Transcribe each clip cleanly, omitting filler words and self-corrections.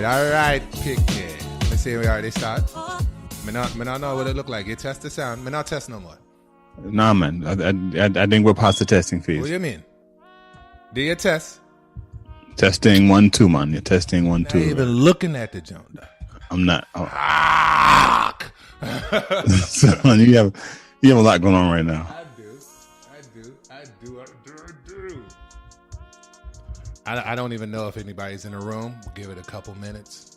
All right, pick it. Let's see, we already start. Me not know what it look like. You test the sound. Me not test no more. Nah, man. I think we're past the testing phase. What do you mean? Do you test? Testing 1 2, man. You're testing 1 2. Not even looking at the jump. I'm not. Oh. Son, you have a lot going on right now. I do. I don't even know if anybody's in the room. We'll give it a couple minutes.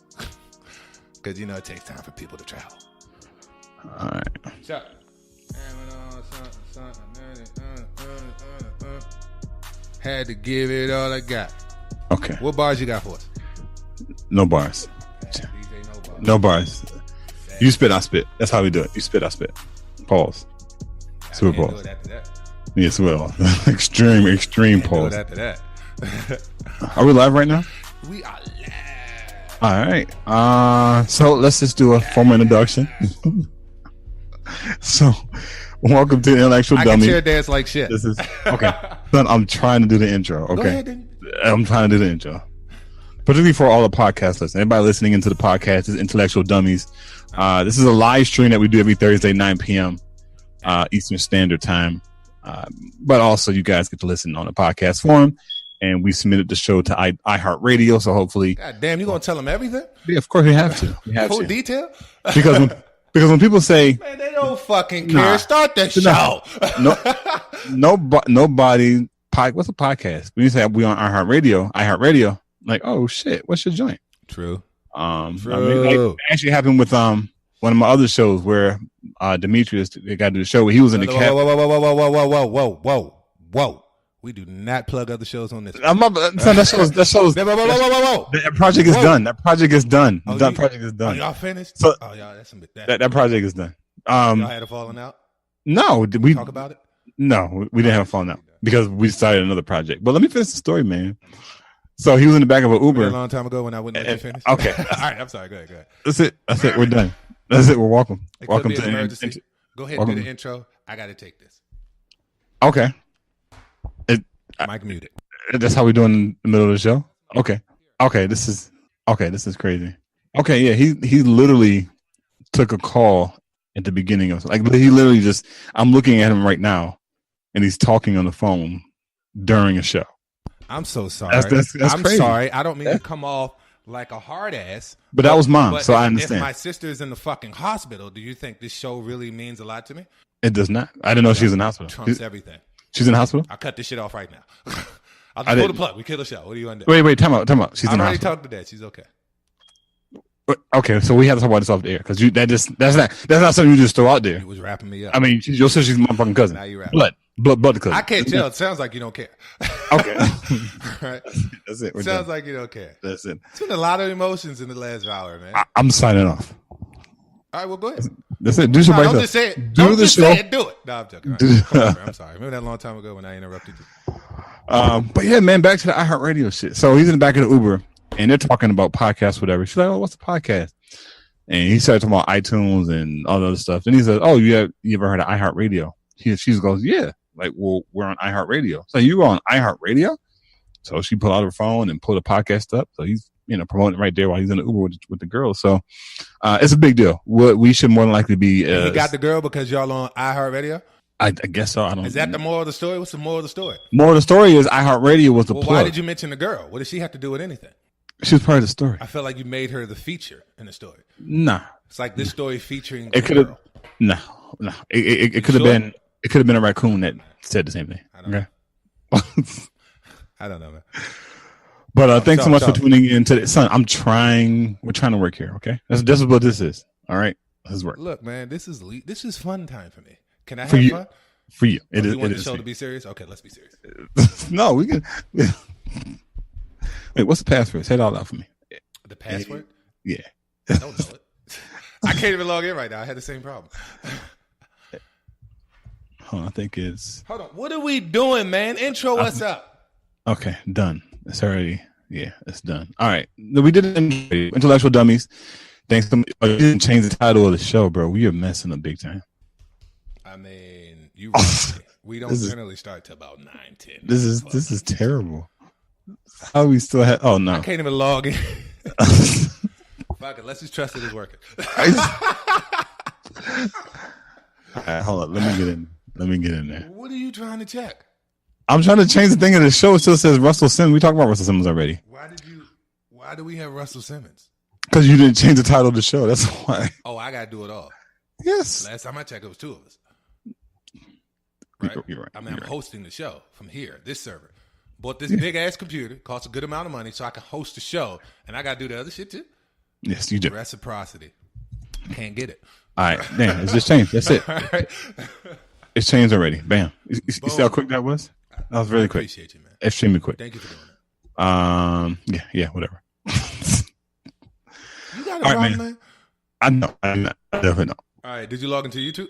Because, it takes time for people to travel. All right. So, had to give it all I got. Okay. What bars you got for us? No bars. No bars. You spit, I spit. That's how we do it. You spit, I spit. Pause. Super pause. Yes, well. extreme pause. After that. Are we live right now? We are live. All right. So let's just do a formal introduction. So, welcome to Intellectual Dummies. I can chair dance like shit. This is okay. Son, I'm trying to do the intro. Okay. Go ahead, then. I'm trying to do the intro. Particularly for all the podcast listeners. Everybody listening into the podcast is Intellectual Dummies. This is a live stream that we do every Thursday, 9 p.m. Eastern Standard Time. But also you guys get to listen on a podcast form. And we submitted the show to iHeartRadio, so hopefully. God damn, you gonna tell them everything? Yeah, of course we have to. We have Full to. detail? Because when people say, man, they don't fucking care. Start the show. Nobody. What's a podcast? When you say we on iHeartRadio, like, oh shit, what's your joint? True. True. I mean, like, it actually happened with one of my other shows where Demetrius got to do the show where he was in the cab. Whoa. We do not plug other shows on this. That shows. That project is done. That project is done. That project is done. Oh, y'all finished? So, y'all, that's some that project is done. Y'all had a falling out? No. Did we talk about it? No, we didn't have a falling out because we started another project. But let me finish the story, man. So he was in the back of an Uber a long time ago when I wouldn't let you finish. Okay. All right. I'm sorry. Go ahead. That's it. We're done. That's it. We're welcome. Welcome to emergency. Go ahead and do the intro. I got to take this. Okay. Mike muted. That's how we doing in the middle of the show. Okay. This is crazy. Okay, yeah. He literally took a call at the beginning of he literally just. I'm looking at him right now, and he's talking on the phone during a show. I'm so sorry. That's I'm crazy. sorry. I don't mean to come off like a hard ass. But that was mom, so I understand. If my sister's in the fucking hospital, do you think this show really means a lot to me? It does not. I didn't know she was in the hospital. Trumps everything. She's in the hospital? I'll cut this shit off right now. I'll just pull the plug. We kill the show. What do you want to do? Wait, time out. She's in the hospital. I already talked to Dad. She's okay. Okay, so we have to talk about this off the air because that's not something you just throw out there. You was wrapping me up. I mean, your sister's my fucking cousin. Now you rapping. Blood cousin. I can't tell. It sounds like you don't care. Okay. Right. That's it. Sounds like you don't care. That's it. It's been a lot of emotions in the last hour, man. I'm signing off. All right, well, go ahead. That's it. Do somebody don't just say it. Don't just say it. Do it. No, I'm joking. Right. I'm sorry. Remember that long time ago when I interrupted you? But yeah, man, back to the iHeartRadio shit. So he's in the back of the Uber, and they're talking about podcasts, whatever. She's like, "Oh, what's a podcast?" And he started talking about iTunes and all the other stuff. And he says, "Oh, you ever heard of iHeartRadio?" She goes, "Yeah." Like, well, we're on iHeartRadio. So you were on iHeartRadio? So she pulled out her phone and pulled a podcast up. So he's promoting it right there while he's in the Uber with the girl. So it's a big deal. We should more than likely be. He got the girl because y'all on iHeartRadio? I guess so. I don't. Is that the moral of the story? What's the moral of the story? Moral of the story is iHeartRadio was the plug. Why did you mention the girl? What does she have to do with anything? She was part of the story. I feel like you made her the feature in the story. Nah. It's like this story featuring it could have. No. It could have been. It could have been a raccoon that said the same thing. I don't know. I don't know, man. But thanks so much for tuning in today. Son, we're trying to work here, okay? This is what this is. All right? This is work. Look, man, this is fun time for me. Can I have fun? For you. It is. You want the show to be serious? Okay, let's be serious. No, we can. Wait, what's the password? Say it all out for me. The password? Yeah. I don't know it. I can't even log in right now. I had the same problem. Hold on, I think it's... Hold on. What are we doing, man? Intro us up. Okay, done. It's already... Yeah, it's done. All right. We did it. Intellectual Dummies. Thanks to... you didn't change the title of the show, bro. We are messing up big time. I mean, you right. We don't generally start till about 9, 10. This is terrible. How we still have... Oh, no. I can't even log in. Fuck it. Let's just trust it is working. All right, hold on. Let me get in there. What are you trying to check? I'm trying to change the thing in the show. It still says Russell Simmons. We talked about Russell Simmons already. Why do we have Russell Simmons? Because you didn't change the title of the show. That's why. Oh, I got to do it all. Yes. Last time I checked, it was 2 of us. Right? You're right. I mean, I'm hosting the show from here, this server. Bought this big ass computer, cost a good amount of money, so I can host the show, and I got to do the other shit too. Yes, you do. Reciprocity. Can't get it. All right, damn, it's just changed. That's it. All right. It's changed already. Bam. You see how quick that was? That was really quick. Appreciate you, man. Extremely quick. Thank you for doing that. Yeah, whatever. You got a problem, man? I know. I definitely know. All right, did you log into YouTube?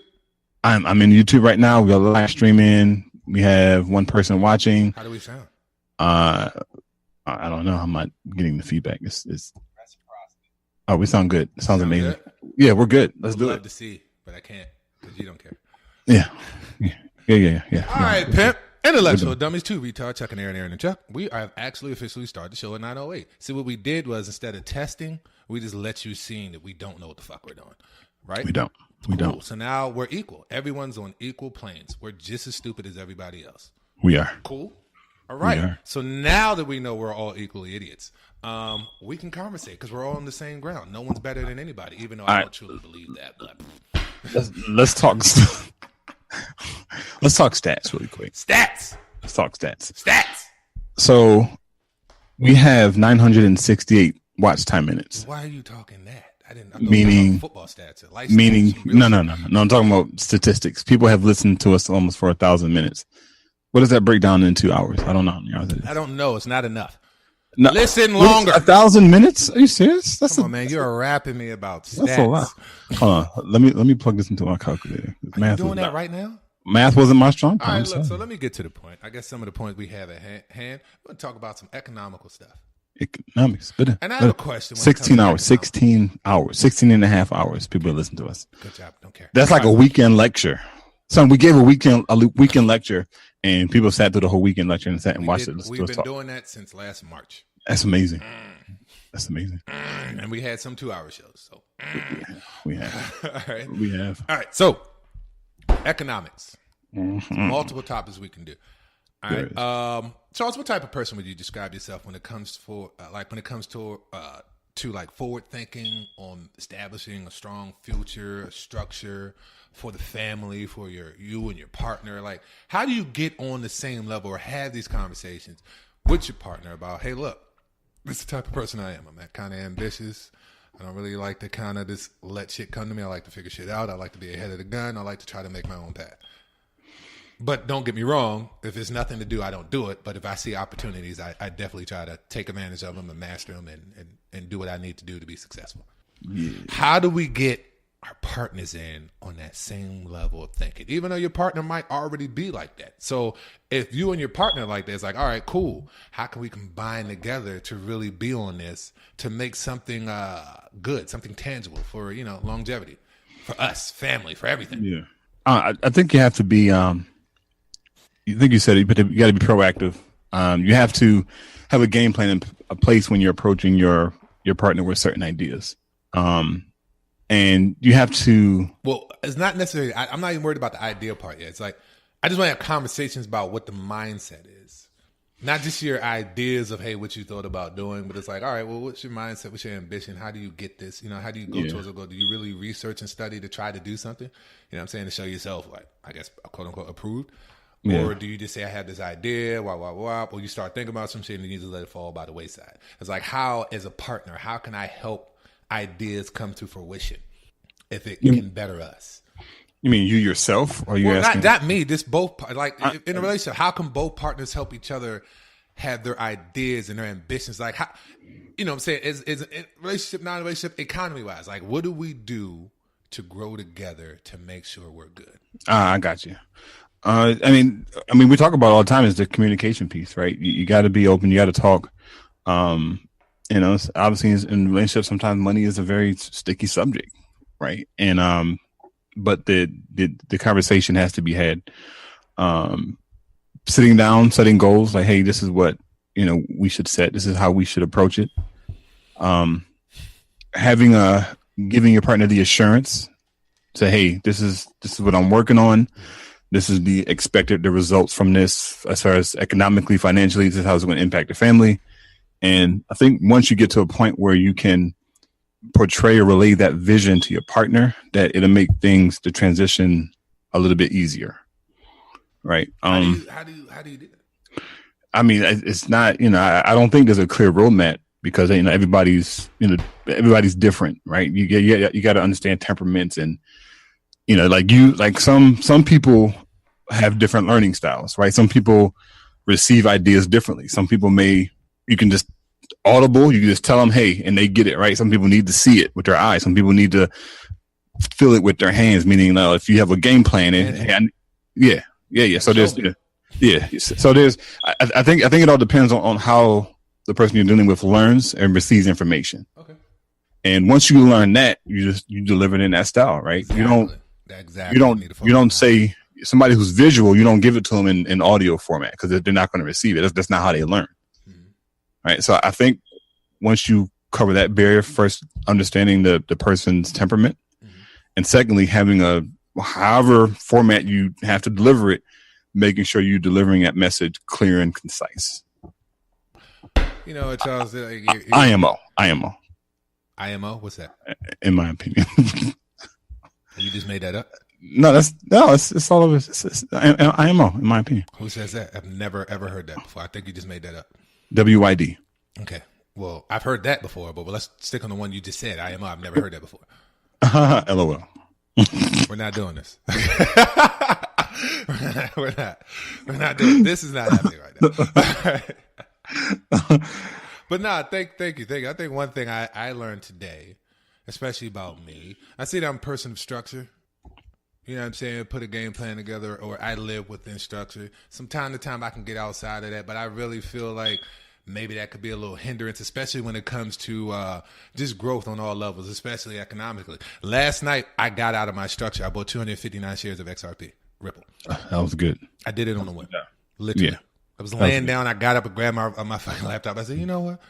I'm in YouTube right now. We got live streaming. We have one person watching. How do we sound? I don't know. I'm not getting the feedback. It's oh, we sound good. It sounds amazing. Good? Yeah, we're good. Let's do it. I'd love to see, but I can't because you don't care. Yeah. All right, pimp. Intellectual Dummies 2, retard, Chuck and Aaron and Chuck. We have actually officially started the show at 9:08. See, what we did was instead of testing, we just let you see that we don't know what the fuck we're doing. Right? We don't. We don't. So now we're equal. Everyone's on equal planes. We're just as stupid as everybody else. We are. Cool. All right. So now that we know we're all equally idiots, we can conversate because we're all on the same ground. No one's better than anybody, even though I don't truly believe that. But let's talk. Let's talk stats really quick. Stats. Let's talk stats. Stats. So we have 968 watch time minutes. Why are you talking that? I didn't. Meaning football stats. Meaning no. I'm talking about statistics. People have listened to us almost for 1,000 minutes. What does that break down in 2 hours? I don't know how many hours it is. I don't know. It's not enough. No, listen longer. 1,000 minutes? Are you serious? Come on, man. You're rapping me about stats. That's a lot. Hold on. Let me plug this into my calculator. Are you doing that right now? Math wasn't my strong point. All right, look. So let me get to the point. I guess some of the points we have at hand. We're going to talk about some economical stuff. Economics. Better. And I have a question. 16 hours. 16 and a half hours. People listen to us. Good job. Don't care. That's like a weekend lecture. Son, we gave a weekend lecture, and people sat through the whole weekend lecture and sat and watched it. We've been doing that since last March. That's amazing. That's amazing. And we had some 2-hour shows. So we have. All right. We have. All right. So economics. Multiple topics we can do. All right. Charles, what type of person would you describe yourself when it comes to forward thinking on establishing a strong future, a structure for the family, for you and your partner? Like, how do you get on the same level or have these conversations with your partner about, hey, look, this is the type of person I am. I'm that kind of ambitious. I don't really like to kind of just let shit come to me. I like to figure shit out. I like to be ahead of the gun. I like to try to make my own path. But don't get me wrong. If there's nothing to do, I don't do it. But if I see opportunities, I definitely try to take advantage of them and master them and do what I need to do to be successful. Yeah. How do we get our partners in on that same level of thinking, even though your partner might already be like that? So if you and your partner like that, it's like, all right, cool. How can we combine together to really be on this to make something good, something tangible for, longevity, for us, family, for everything? Yeah. I think you have to be, I think you said it, but you got to be proactive. You have to have a game plan in a place when you're approaching your partner with certain ideas. And you have to. Well, it's not necessarily. I'm not even worried about the idea part yet. It's like I just want to have conversations about what the mindset is, not just your ideas of, hey, what you thought about doing, but it's like, all right, well, what's your mindset? What's your ambition? How do you get this? How do you go towards a goal? Do you really research and study to try to do something? What I'm saying, to show yourself, like, I guess, quote unquote, approved. Yeah. Or do you just say, I have this idea, or you start thinking about some shit and you just let it fall by the wayside? It's like, how, as a partner, how can I help ideas come to fruition if it can better us? You mean you yourself, or you asking? Not me. Just both. Like in a relationship, how can both partners help each other have their ideas and their ambitions? Like, how, what I'm saying, is relationship, non-relationship, economy-wise, like, what do we do to grow together to make sure we're good? I got you. We talk about all the time is the communication piece, right? You got to be open. You got to talk. Obviously in relationships, sometimes money is a very sticky subject, right? And but the conversation has to be had. Sitting down, setting goals, like, hey, this is what we should set. This is how we should approach it. Giving your partner the assurance, say, hey, this is what I'm working on. This is the results from this, as far as economically, financially, this is how it's going to impact the family. And I think once you get to a point where you can portray or relay that vision to your partner, that it'll make the transition a little bit easier. Right. How do you do that? I mean, it's not, I don't think there's a clear roadmap because, everybody's different, right? You got to understand temperaments and, some people have different learning styles, right? Some people receive ideas differently. Some people you can just audible, you can just tell them, hey, and they get it, right? Some people need to see it with their eyes. Some people need to feel it with their hands, meaning if you have a game plan Yeah. So I think it all depends on how the person you're dealing with learns and receives information. Okay. And once you learn that, you deliver it in that style, right? Exactly. You don't say somebody who's visual, you don't give it to them in audio format because they're not going to receive it. That's not how they learn. Mm-hmm. Right. So I think once you cover that barrier, first understanding the person's temperament, mm-hmm. and secondly, having however format you have to deliver it, making sure you're delivering that message clear and concise. Charles, IMO. IMO? What's that? In my opinion. You just made that up? It's all of it. It's IMO, in my opinion. Who says that? I've never, ever heard that before. I think you just made that up. WYD. Okay. Well, I've heard that before, but let's stick on the one you just said. IMO. I've never heard that before. LOL. We're not doing this. We're not doing this. Is not happening right now. But no, thank you. I think one thing I learned today, especially about me, I say that I'm a person of structure. You know what I'm saying? Put a game plan together, or I live within structure. From time to time, I can get outside of that, but I really feel like maybe that could be a little hindrance, especially when it comes to just growth on all levels, especially economically. Last night, I got out of my structure. I bought 259 shares of XRP, Ripple. That was good. I did it on the whim. Literally. Yeah. I was laying down. I got up and grabbed my fucking laptop. I said, you know what?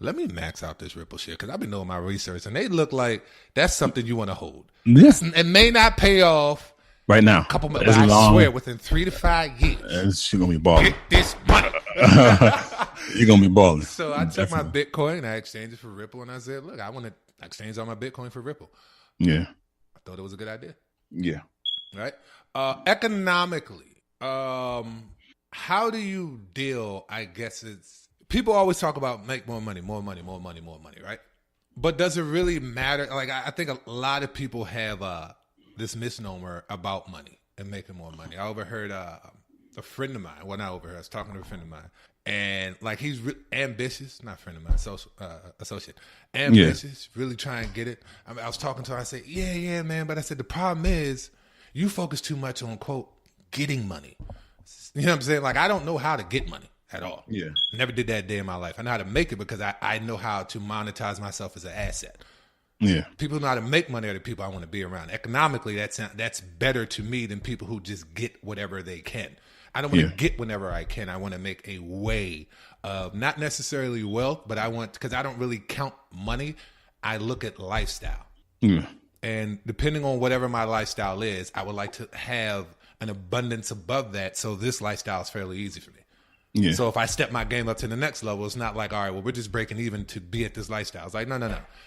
Let me max out this Ripple share because I've been doing my research, and they look like that's something you want to hold. Yes. It may not pay off right now. But I swear, within 3 to 5 years, she's going to be balling. Get this money. You're going to be balling. So I took my Bitcoin, I exchanged it for Ripple, and I said, look, I want to exchange all my Bitcoin for Ripple. Yeah. I thought it was a good idea. Yeah. Right? Economically, how do you deal, I guess people always talk about make more money, right? But does it really matter? Like, I think a lot of people have this misnomer about money and making more money. I overheard a friend of mine. Well, not overheard. I was talking to a friend of mine. And, like, he's ambitious. Not a friend of mine, associate. Ambitious, really try and get it. I was talking to her. I said, yeah, man. But I said, the problem is you focus too much on, quote, getting money. You know what I'm saying? Like, I don't know how to get money at all. Yeah. Never did that a day in my life. I know how to make it because I know how to monetize myself as an asset. Yeah. People who know how to make money are the people I want to be around. Economically, that's better to me than people who just get whatever they can. I don't want to get whenever I can. I want to make a way of not necessarily wealth, but because I don't really count money. I look at lifestyle. Yeah. And depending on whatever my lifestyle is, I would like to have an abundance above that. So this lifestyle is fairly easy for me. Yeah. So if I step my game up to the next level, it's not like, all right, well, we're just breaking even to be at this lifestyle. It's like, no.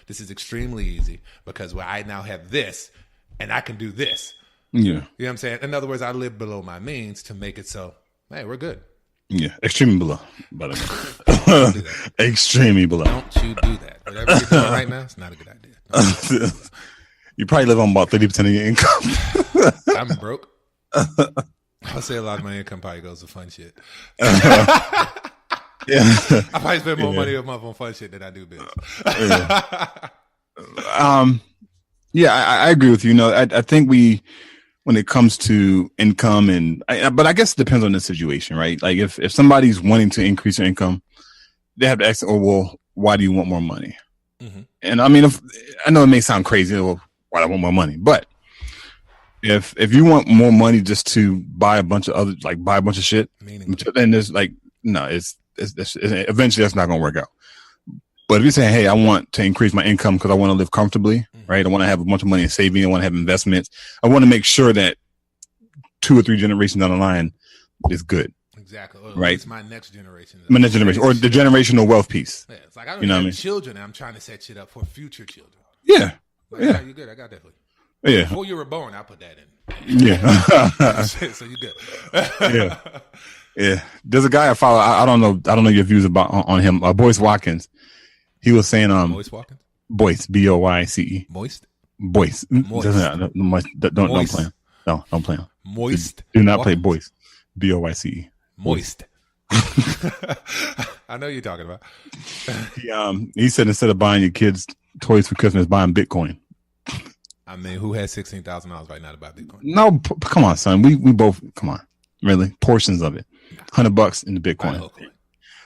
This is extremely easy because I now have this and I can do this. Yeah. You know what I'm saying? In other words, I live below my means to make it so, hey, we're good. Yeah. Extremely below. Extremely below. Don't you do that. Whatever you're doing right now, it's not a good idea. You probably live on about 30% of your income. I'm broke. I'll say a lot of my income probably goes to fun shit. Yeah. I probably spend more money a month on fun shit than I do bills. I agree with you. I think we when it comes to income, but I guess it depends on the situation, right? Like if somebody's wanting to increase their income, they have to ask, oh, well, why do you want more money? Mm-hmm. And I mean, I know it may sound crazy, well, why do I want more money? But if you want more money just to buy a bunch of shit, then there's like, no, it's eventually that's not going to work out. But if you say, hey, I want to increase my income because I want to live comfortably, right? I want to have a bunch of money in saving. I want to have investments. I want to make sure that 2 or 3 generations down the line is good. Exactly. Right. It's my next generation. My next generation, or the generational wealth piece. Yeah, it's like I don't have children, and I'm trying to set shit up for future children. Yeah. Like, yeah, you're good. I got that for you. Yeah. Before you were born, I put that in. Yeah. So you good. Yeah. Yeah. There's a guy I follow. I don't know your views on him. Boyce Watkins. He was saying, Boyce Watkins? Boyce, Boyce. Moist? Boyce. Don't play him. No, don't play him. Moist. Do not play Boyce. Boyce. Moist. I know you're talking about. He said instead of buying your kids toys for Christmas, buy them Bitcoin. I mean, who has $16,000 right now to buy Bitcoin? No, come on, son. We both, come on. Really? Portions of it. $100 in the Bitcoin.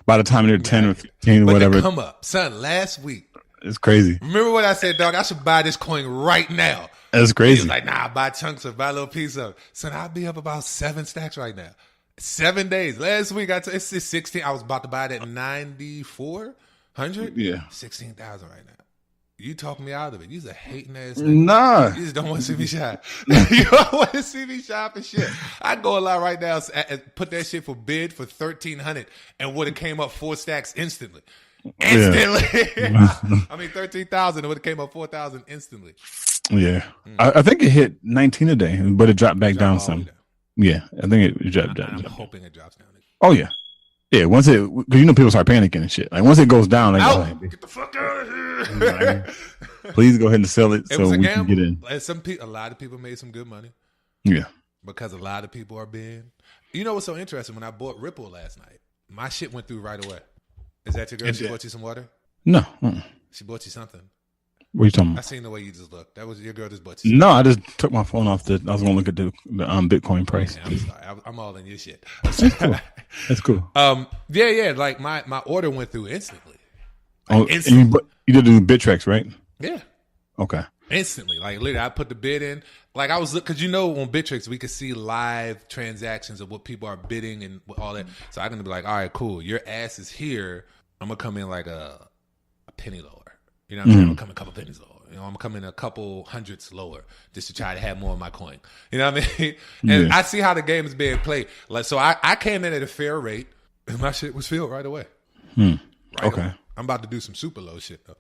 By the time they're 10 or 15 or whatever. Come up. Son, last week. It's crazy. Remember what I said, dog? I should buy this coin right now. That's crazy. He was like, nah, I buy chunks of it, buy a little piece of it. Son, I'll be up about 7 stacks right now. 7 days. Last week, it's 16. I was about to buy it at 9,400. Yeah. 16,000 right now. You talk me out of it. You's a hating ass nigga. Nah. You just don't want to see me shop. You don't want to see me shop and shit. I go a lot right now and put that shit for bid for 1,300 and would have came up 4 stacks instantly. Instantly. Yeah. I mean, 13,000. It would have came up 4,000 instantly. Yeah. I think it hit 19 a day, but it dropped back down some. Yeah. I think it dropped down. I'm hoping it drops down. Oh, yeah. Yeah, once because people start panicking and shit. Like once it goes down, like, get the fuck out of here! Please go ahead and sell it so we can get in. And a lot of people made some good money. Yeah, because a lot of people are being. You know what's so interesting? When I bought Ripple last night, my shit went through right away. Is that your girl? She bought you some water? No, she bought you something. What are you talking about? I seen the way you just looked. That was your girl just bought you something. No, I just took my phone off. I was going to look at the Bitcoin price. I'm sorry. I'm all in your shit. That's cool. That's cool. Yeah. Like my order went through instantly. Instantly. You did do Bittrex, right? Yeah. Okay. Instantly. Like literally, I put the bid in. Like I was, because on Bittrex we could see live transactions of what people are bidding and all that. So I'm gonna be like, all right, cool. Your ass is here. I'm gonna come in like a penny lower. You know what I'm saying? I'm gonna come a couple pennies lower. I'm gonna come in a couple hundreds lower just to try to have more of my coin. You know what I mean? And I see how the game is being played. Like, so I came in at a fair rate, and my shit was filled right away. Right okay. away. I'm about to do some super low shit though.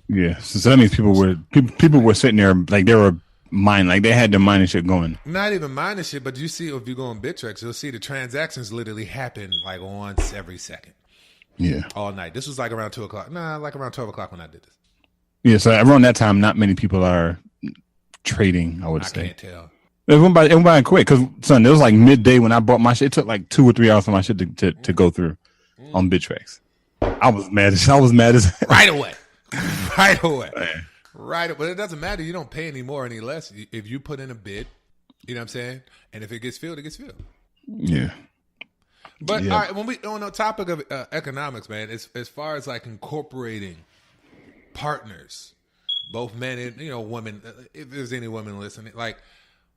Yeah, so that means people were sitting there like they were mining, like they had their mining shit going. Not even mining shit, but you see if you go on Bittrex, you'll see the transactions literally happen like once every second. Yeah, all night. This was like around 2 o'clock. Nah, like around 12 o'clock when I did this. Yeah, so around that time, not many people are trading, I would say. I can't tell. It went by quick because, son, it was like midday when I bought my shit. It took like 2 or 3 hours for my shit to go through on Bittrex. I was mad as right away. Right away. Right away. But it doesn't matter. You don't pay any more, any less. If you put in a bid, you know what I'm saying? And if it gets filled, it gets filled. Yeah. But all right, when we on the topic of economics, man, as far as like incorporating partners, both men and women, if there's any women listening, like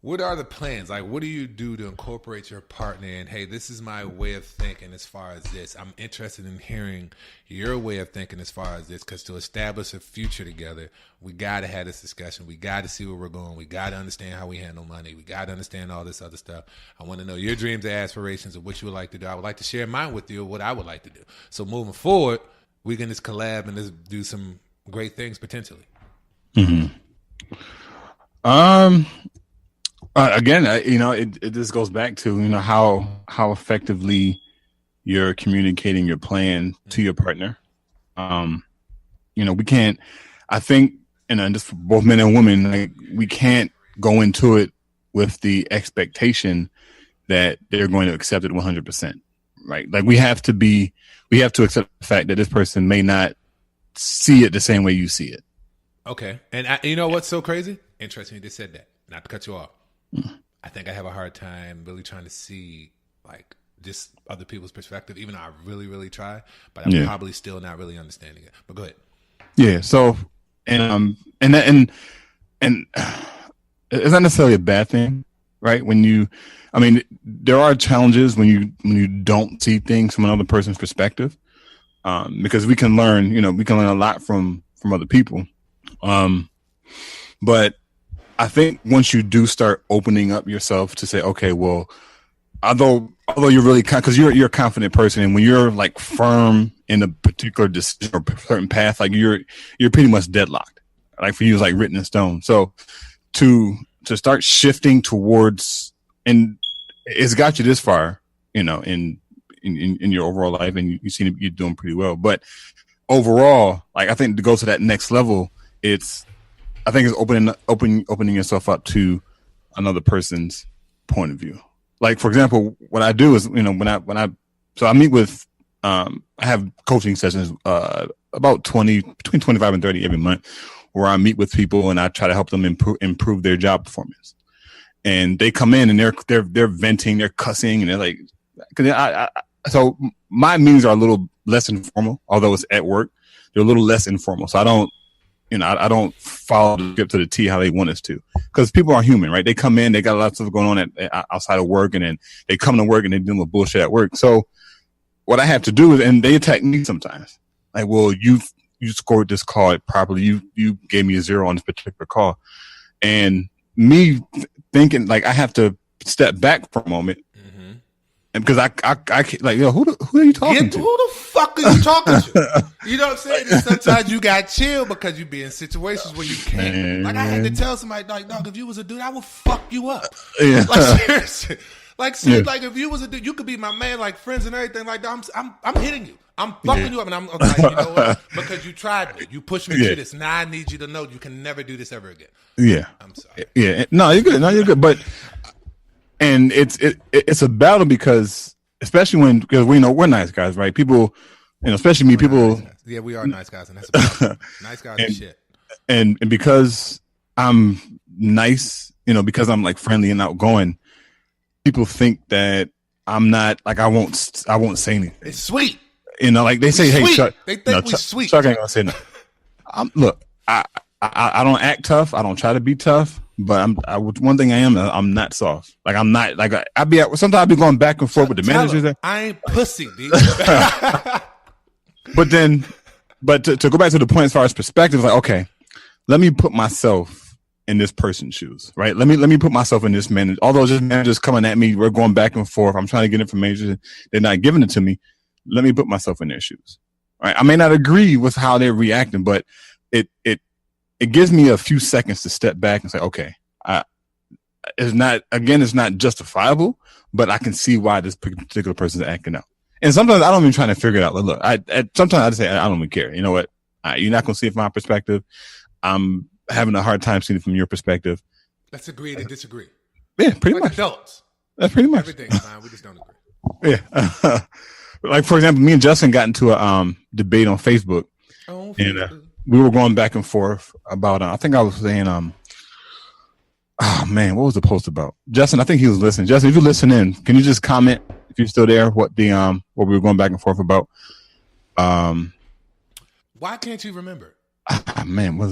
what are the plans? Like what do you do to incorporate your partner in, hey, this is my way of thinking as far as this. I'm interested in hearing your way of thinking as far as this, because to establish a future together, we got to have this discussion. We got to see where we're going. We got to understand how we handle money. We got to understand all this other stuff. I want to know your dreams and aspirations of what you would like to do. I would like to share mine with you of what I would like to do. So moving forward, we can just collab and just do some great things potentially. Again, it just goes back to how effectively you're communicating your plan to your partner. We can't. I think, and just for both men and women, like we can't go into it with the expectation that they're going to accept it 100%. Right? Like we have to accept the fact that this person may not see it the same way you see it. Okay, and you know what's so crazy? Interesting you just said that. Not to cut you off. I think I have a hard time really trying to see like just other people's perspective, even though I really, really try, but I'm probably still not really understanding it. But go ahead. Yeah. So, and it's not necessarily a bad thing, right? There are challenges when you don't see things from another person's perspective, because we can learn a lot from other people. But I think once you do start opening up yourself to say, okay, well, although you're really because you're a confident person, and when you're like firm in a particular decision or certain path, like you're pretty much deadlocked. Like for you, it's like written in stone. So to start shifting towards, and it's got you this far, in your overall life, and you seem you're doing pretty well. But overall, like I think to go to that next level, it's opening yourself up to another person's point of view. Like for example, what I do is, so I meet with, I have coaching sessions, about between 25 and 30 every month, where I meet with people and I try to help them improve their job performance. And they come in and they're venting, they're cussing, and they're like, so my meetings are a little less informal, although it's at work. They're a little less informal. So I don't follow the script to the T how they want us to, because people are human, right? They come in, they got a lot of stuff going on outside of work, and then they come to work and they're dealing with bullshit at work. So what I have to do is, and they attack me sometimes, like, well, you scored this call properly. You gave me a 0 on this particular call, and me thinking like I have to step back for a moment. And because I like, yo, who are you talking to? Who the fuck are you talking to? You know what I'm saying? And sometimes you got chill because you be in situations where you can't. Man. Like I had to tell somebody, like, dog, if you was a dude, I would fuck you up. Yeah. Like seriously. Like if you was a dude, you could be my man, like friends and everything like that. I'm hitting you. I'm fucking you up, and I'm like, you know what? Because you tried me, you pushed me to this. Now I need you to know you can never do this ever again. Yeah. I'm sorry. Yeah. No, you're good. No, you're good. But. And it's a battle because we're nice guys, right? People, especially me, people. Nice yeah, we are nice guys, and that's about nice guys and shit. And because I'm nice, because I'm like friendly and outgoing, people think that I'm not like I won't say anything. It's sweet, like they say, hey, Chuck. They think we sweet. Chuck ain't gonna say no. Look, I don't act tough. I don't try to be tough. But one thing I'm not soft. Like I'm not like sometimes I'll be going back and forth with the managers. I ain't pussy, dude. But to go back to the point as far as perspective, like, okay, let me put myself in this person's shoes, right? Let me put myself in this manager. Although this manager's coming at me, we're going back and forth. I'm trying to get information. They're not giving it to me. Let me put myself in their shoes. Right? I may not agree with how they're reacting, but it gives me a few seconds to step back and say, okay, it's not justifiable, but I can see why this particular person is acting out. And sometimes I don't even try to figure it out. Look, sometimes I just say, I don't even care. You know what? You're not going to see it from my perspective. I'm having a hard time seeing it from your perspective. Let's agree to disagree. Yeah, pretty much. Adults. That's pretty much. Everything's fine. We just don't agree. Yeah. Like, for example, me and Justin got into a debate on Facebook. Oh, and we were going back and forth about, I think I was saying, oh man, what was the post about? Justin, I think he was listening. Justin, if you listen in, can you just comment if you're still there? What we were going back and forth about? Why can't you remember? Man, what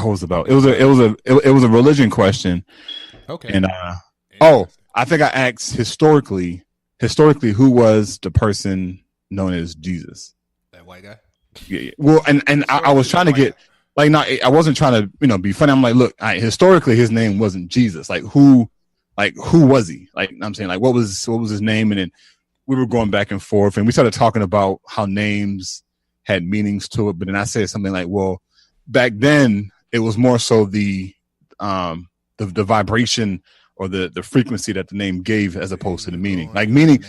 was it about? It was a religion question. Okay. And I think I asked historically, who was the person known as Jesus? That white guy. Yeah. Well, and I was trying to get. Like, no, I wasn't trying to, be funny. I'm like, look, historically, his name wasn't Jesus. Like, who was he? Like, I'm saying, like, what was his name? And then we were going back and forth, and we started talking about how names had meanings to it. But then I said something like, well, back then it was more so the vibration or the frequency that the name gave as opposed to the meaning. Like meaning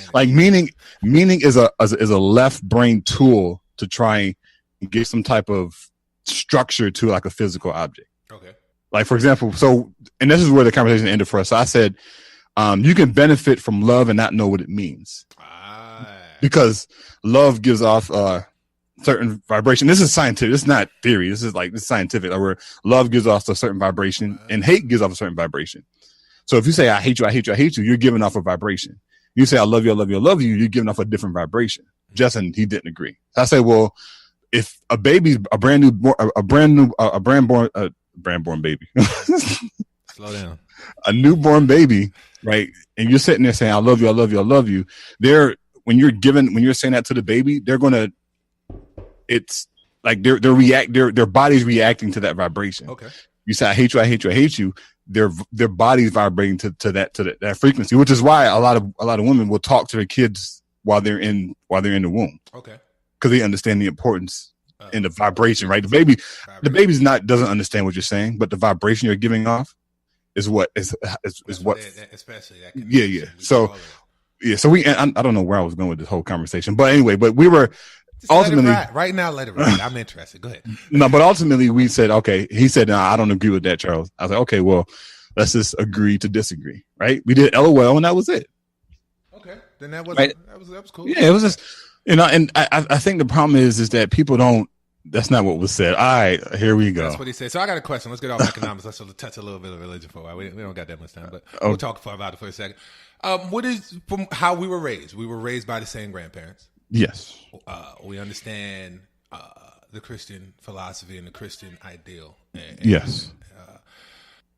is a left brain tool to try and get some type of structure to like a physical object. Okay. Like, for example, and this is where the conversation ended for us. So I said, you can benefit from love and not know what it means. Because love gives off certain vibration. This is scientific. This is not theory. This is scientific. Where love gives off a certain vibration and hate gives off a certain vibration. So if you say I hate you, I hate you, I hate you, you're giving off a vibration. You say I love you, I love you, I love you, you're giving off a different vibration. Justin, he didn't agree. I say, well, if a baby's a brand born baby, slow down, a newborn baby, right? And you're sitting there saying I love you, I love you, I love you. When you're saying that to the baby, it's like their body's reacting to that vibration. Okay. You say I hate you, I hate you, I hate you. Their body's vibrating to that frequency, which is why a lot of women will talk to their kids while they're in the womb. Okay. Because they understand the importance in the vibration, right? The baby's doesn't understand what you're saying, but the vibration you're giving off is what is what. Especially that. Yeah. So I don't know where I was going with this whole conversation, but anyway, we were just ultimately right now. Let it ride. I'm interested. Go ahead. No, but ultimately we said, okay. He said, no, I don't agree with that, Charles. I was like, okay, well, let's just agree to disagree, right? We did LOL, and that was it. Okay, then that was right? that was cool. Yeah, it was just and I think the problem is that people don't. That's not what was said. All right, here we go. That's what he said. So I got a question. Let's get off economics. Let's touch a little bit of religion for a while. We don't got that much time, but we'll talk about it for a second. What is from how we were raised? We were raised by the same grandparents. Yes. We understand the Christian philosophy and the Christian ideal. Yes.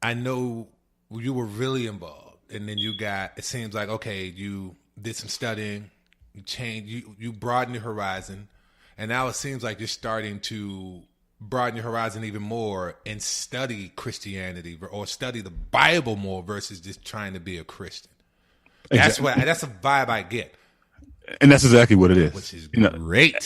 I know you were really involved, and then it seems like, okay, you did some studying, you changed, you broadened your horizon, and now it seems like you're starting to broaden your horizon even more and study Christianity or study the Bible more versus just trying to be a Christian. Exactly. That's a vibe I get. And that's exactly what it is. Which is great.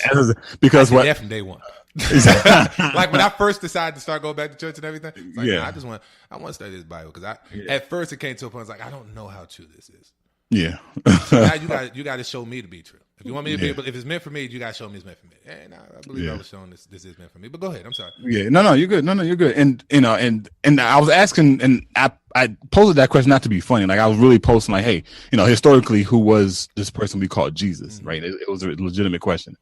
Because what? From day one. Like when I first decided to start going back to church and everything, it's like, I want to study this Bible because at first it came to a point, I was like, I don't know how true this is. Yeah. So now you got to show me to be true. If you want me to be, if it's meant for me, you got to show me it's meant for me. And I believe I was showing this is meant for me. But go ahead. I'm sorry. Yeah. No, you're good. No, you're good. And and I was asking, and I posed that question not to be funny. Like I was really posting, like, hey, historically, who was this person we called Jesus? Mm-hmm. Right. It was a legitimate question.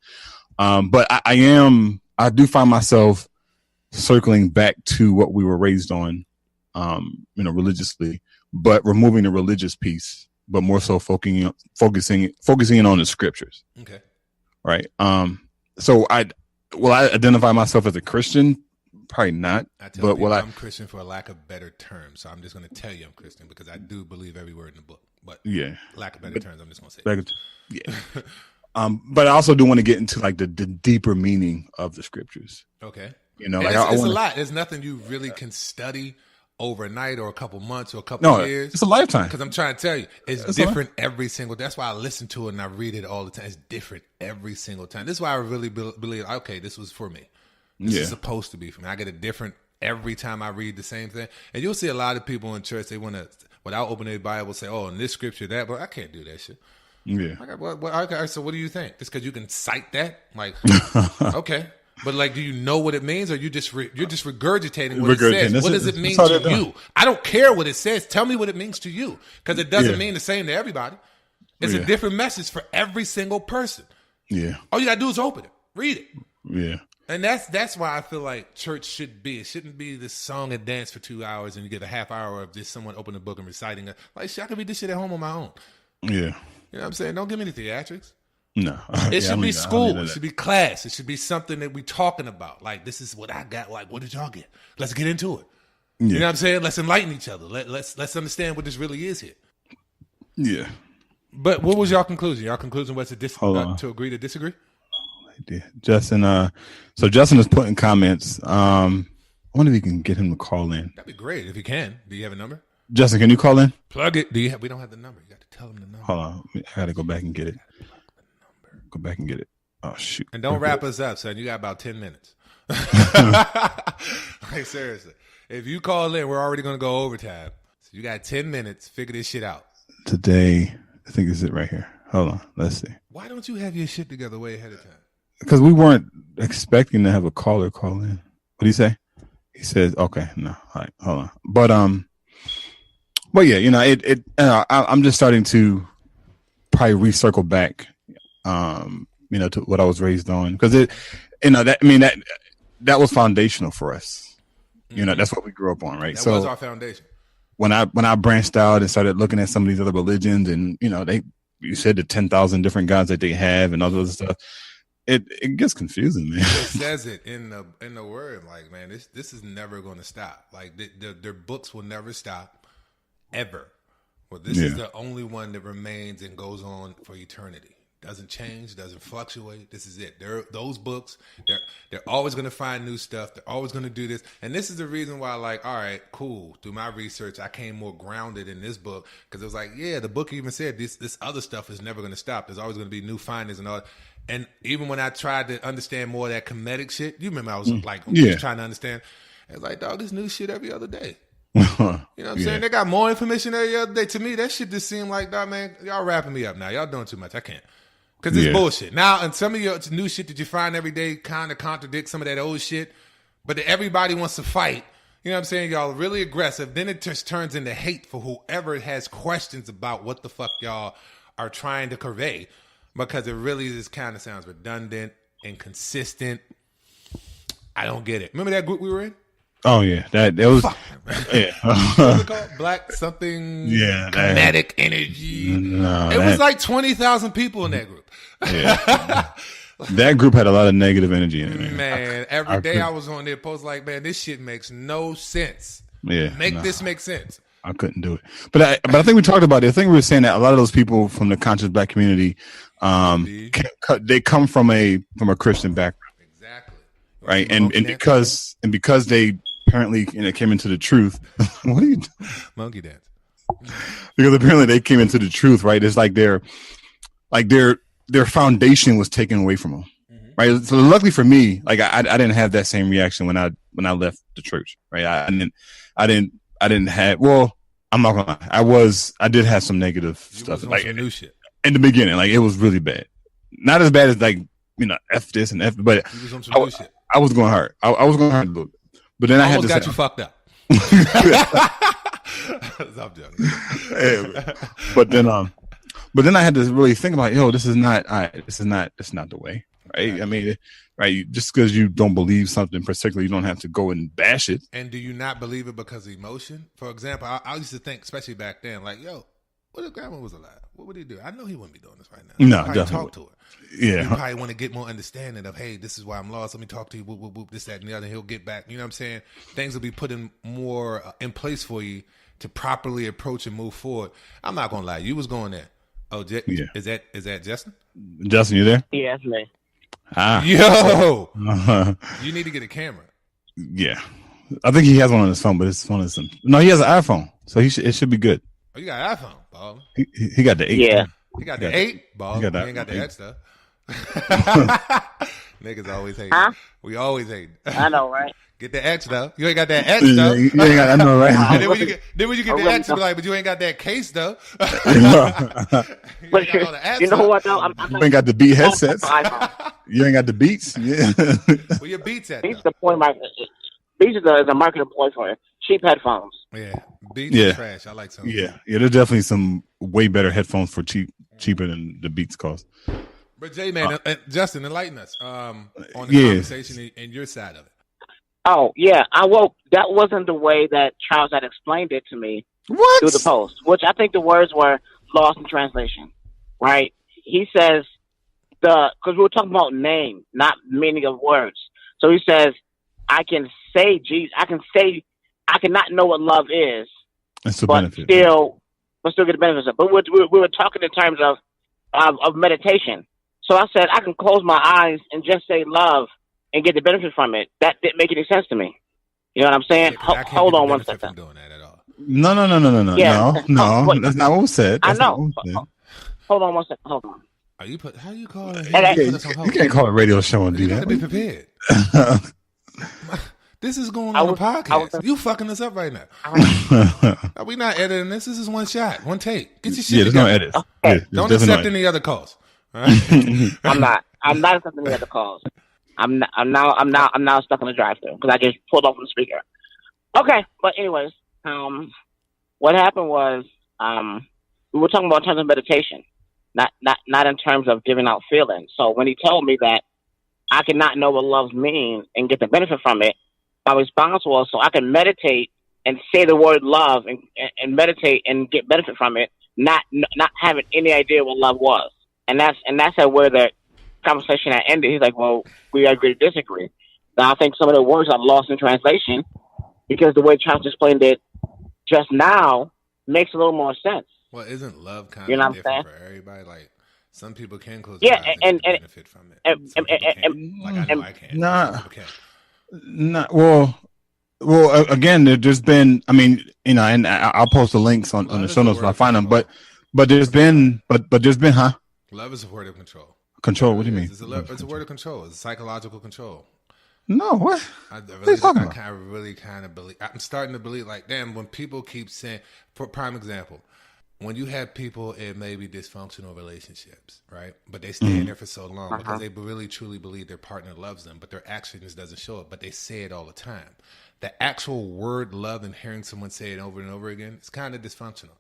But I do find myself circling back to what we were raised on, religiously, but removing the religious piece, but more so focusing on the scriptures. Okay. Right. So I identify myself as a Christian? Probably not. I'm Christian for a lack of better terms. So I'm just going to tell you I'm Christian because I do believe every word in the book. But lack of better terms, I'm just going to say yeah. But I also do want to get into like the deeper meaning of the scriptures. Okay. Like it's a lot. There's nothing you really can study overnight or a couple months or a couple years. It's a lifetime. Because I'm trying to tell you, it's different every single. That's why I listen to it and I read it all the time. It's different every single time. This is why I really believe. Okay, this was for me. This is supposed to be for me. I get it different every time I read the same thing. And you'll see a lot of people in church. They want to, without opening the Bible, say, "Oh, in this scripture that," but I can't do that shit. Yeah. Okay, so what do you think? Just because you can cite that, like, okay. But like, do you know what it means, or you're just regurgitating what it says? What does it mean to you? I don't care what it says. Tell me what it means to you, because it doesn't mean the same to everybody. It's a different message for every single person. Yeah. All you gotta do is open it, read it. Yeah. And that's why I feel like church should be. It shouldn't be this song and dance for 2 hours and you get a half hour of just someone opening a book and reciting it. Like, shit, I can read this shit at home on my own. Yeah. You know what I'm saying? Don't give me the theatrics. No. It should be school. It should be class. It should be something that we talking about. Like, this is what I got. Like, what did y'all get? Let's get into it. Yeah. You know what I'm saying? Let's enlighten each other. Let's understand what this really is here. Yeah. But what was y'all conclusion? Y'all conclusion was to agree to disagree? Justin, so Justin is putting comments. I wonder if you can get him to call in. That'd be great if you can. Do you have a number? Justin, can you call in? Plug it. We don't have the number. You got to tell him the number. Hold on. I got to go back and get it. Go back and get it. Oh, shoot. And don't wrap us up, son. You got about 10 minutes. Like, seriously. If you call in, we're already going to go overtime. So you got 10 minutes. Figure this shit out. Today, I think this is it right here. Hold on. Let's see. Why don't you have your shit together way ahead of time? Because we weren't expecting to have a caller call in. What do you say? He says, okay, no. All right, hold on. But yeah, I'm just starting to probably recircle back, to what I was raised on. Because that was foundational for us. Mm-hmm. That's what we grew up on, right? That was our foundation. when I branched out and started looking at some of these other religions, and you said the 10,000 different gods that they have and all this other stuff, it gets confusing, man. It says it in the word, like, man, this is never going to stop. Like their books will never stop, ever. Well, this is the only one that remains and goes on for eternity. Doesn't change, doesn't fluctuate. This is it. Those books, they're always going to find new stuff. They're always going to do this. And this is the reason why, like, all right, cool. Through my research, I came more grounded in this book because it was like, yeah, the book even said this other stuff is never going to stop. There's always going to be new findings and all. And even when I tried to understand more of that comedic shit, you remember I was like, just trying to understand. It's like, dog, this new shit every other day. You know what I'm saying? They got more information every other day. To me, that shit just seemed like, dog, man, y'all wrapping me up now. Y'all doing too much. I can't. Because it's bullshit. Now, and some of your new shit that you find every day kind of contradicts some of that old shit, but everybody wants to fight. You know what I'm saying? Y'all are really aggressive. Then it just turns into hate for whoever has questions about what the fuck y'all are trying to convey, because it really just kind of sounds redundant, inconsistent. I don't get it. Remember that group we were in? Oh yeah, that was what was it called? Black something. Yeah, comedic energy. No, it was like 20,000 people in that group. Yeah. That group had a lot of negative energy in it. Man, every day I was on there post like, man, this shit makes no sense. Yeah, this make sense. I couldn't do it, but I think we talked about it. I think we were saying that a lot of those people from the conscious Black community, they come from a Christian background. Exactly. Right, and because they apparently came into the truth. What are you doing? Monkey dance. Because apparently they came into the truth, right? It's like their foundation was taken away from them, right? So luckily for me, like I didn't have that same reaction when I left the church, right? I didn't have. Well, I'm not gonna lie. I did have some negative stuff, like some new shit in the beginning. Like it was really bad. Not as bad as like F this and F, but I was going hard. I was going hard a little bit. But then I had to got you fucked up. I'm joking. But then I had to really think about, this is not the way, right? I mean, right? Just because you don't believe something particularly, you don't have to go and bash it. And do you not believe it because of emotion? For example, I used to think, especially back then, like, what if grandma was alive? What would he do? I know he wouldn't be doing this right now. No, definitely. Talk to her. Yeah. You probably want to get more understanding of, hey, this is why I'm lost. Let me talk to you. Whoop, whoop, whoop, this, that, and the other. He'll get back. You know what I'm saying? Things will be put in more in place for you to properly approach and move forward. I'm not gonna lie. You was going there. Oh, is that Justin? Justin, you there? Yeah, it's me. Yo, you need to get a camera. Yeah, I think he has one on his phone, but his phone is no. He has an iPhone, so it should be good. Oh, you got an iPhone, Bob? He got the 8. Yeah, he got the 8, Bob. He ain't got the X stuff. Niggas always hate. Huh? We always hate. I know, right? Get the X though. You ain't got that X though. You ain't got. I know, right? And then when you get the X, you be like, but you ain't got that case though. But you know what though? You ain't got the Beat headsets. You ain't got the Beats. Yeah. Where your Beats at? Beats is a marketing ploy for cheap headphones. Yeah, Beats is trash. I like some. Yeah, there's definitely some way better headphones for cheaper than the Beats cost. But Jay, man, Justin, enlighten us on the conversation and your side of it. Oh yeah, that wasn't the way that Charles had explained it to me through the post, which I think the words were lost in translation. Right? He says because we were talking about name, not meaning of words. So he says, I can say Jesus. I cannot know what love is, but still get the benefits of it. But we were talking in terms of meditation. So I said I can close my eyes and just say love and get the benefit from it. That didn't make any sense to me. You know what I'm saying? Yeah, hold on one second. Doing that at all. No. Yeah. No. That's not what was said. I know. Hold on one second. Hold on. How you call it? You can't call it a radio show and do that. You gotta be prepared. This is going on a podcast. You fucking us up right now. We not editing this. This is one shot, one take. Get your shit there's together. no edits. Okay. Yeah, don't accept any other calls. Right? I'm not accepting any other calls. I'm now stuck in the drive-thru because I just pulled off the speaker. Okay, but anyways, what happened was we were talking about in terms of meditation, not in terms of giving out feelings. So when he told me that I cannot know what love means and get the benefit from it, my response was, so I can meditate and say the word love and meditate and get benefit from it, not having any idea what love was. And that's where the conversation had ended. He's like, well, we agree to disagree. Now, I think some of the words are lost in translation because the way Charles explained it just now makes a little more sense. Well, isn't love kind you know of different for everybody? Like, some people can close their eyes and benefit from it. Like, I know I can't. Well, again, there's been, I mean, you know, and I'll post the links on the show notes if I find them, but there's been, huh? Love is a word of control. Control? What do you mean? It's a word of control. It's psychological control. No, what? really kind of believe. I'm starting to believe, like, damn, when people keep saying, for prime example, when you have people in maybe dysfunctional relationships, right? But they stay in there for so long because they really truly believe their partner loves them, but their actions doesn't show it, but they say it all the time. The actual word love and hearing someone say it over and over again, it's kind of dysfunctional.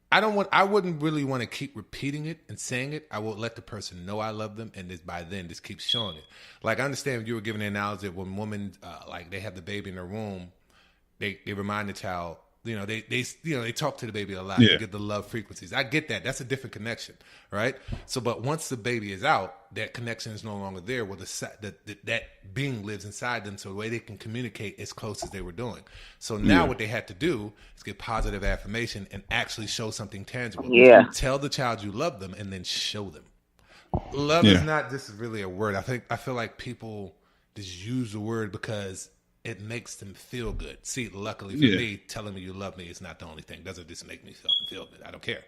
I wouldn't really want to keep repeating it and saying it. I will let the person know I love them, and by then just keep showing it. Like, I understand you were giving an analogy when women, like, they have the baby in their womb, they remind the child, you know, they talk to the baby a lot to get the love frequencies. I get that. That's a different connection, right? So, but once the baby is out, that connection is no longer there. Where that being lives inside them, so the way they can communicate as close as they were doing. So now what they had to do is get positive affirmation and actually show something tangible. Yeah. Tell the child you love them and then show them. Love is not just really a word. I feel like people just use the word because it makes them feel good. See, luckily for me, telling me you love me is not the only thing. Doesn't just make me feel good. I don't care.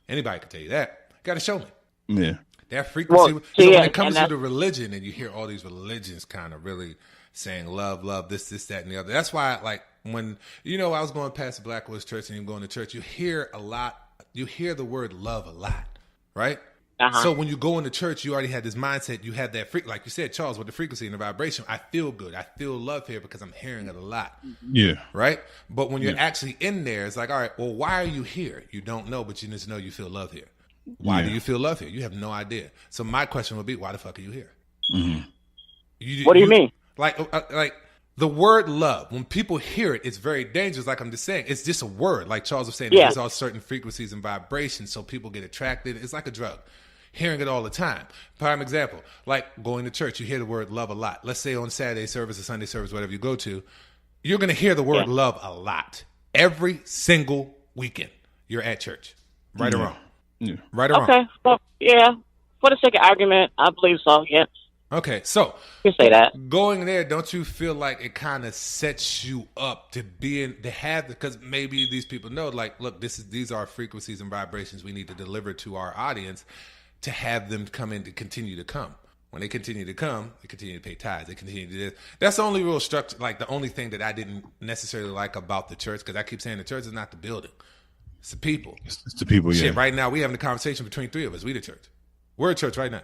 Anybody can tell you that. Got to show me. Yeah. That frequency. When it comes to the religion, and you hear all these religions kind of really saying love, this, that, and the other. That's why, like, when, you know, I was going past the Blackwoods Church and you're going to church, you hear the word love a lot, right? So when you go into church, you already had this mindset. You had that like you said, Charles, with the frequency and the vibration. I feel good. I feel love here because I'm hearing it a lot. Yeah. Right. But when you're actually in there, it's like, all right, well, why are you here? You don't know, but you just know you feel love here. Why do you feel love here? You have no idea. So my question would be, why the fuck are you here? Mm-hmm. What do you mean? Like the word love, when people hear it, it's very dangerous. Like I'm just saying, it's just a word. Like Charles was saying, there's all certain frequencies and vibrations, so people get attracted. It's like a drug. Hearing it all the time. Prime example, like going to church, you hear the word love a lot. Let's say on Saturday service or Sunday service, whatever you go to, you're going to hear the word love a lot. Every single weekend you're at church. Right or wrong? Yeah. Right or wrong? Okay. Well, yeah. For the sake of argument, I believe so, yeah. Okay, so you say that. Going there, don't you feel like it kind of sets you up to have, because maybe these people know, like, look, these are frequencies and vibrations we need to deliver to our audience, to have them come in to continue to come. When they continue to come, they continue to pay tithes. They continue to do this. That's the only real structure, like the only thing that I didn't necessarily like about the church, because I keep saying the church is not the building. It's the people. It's the people, yeah. Shit, right now we having a conversation between three of us. We the church. We're a church right now.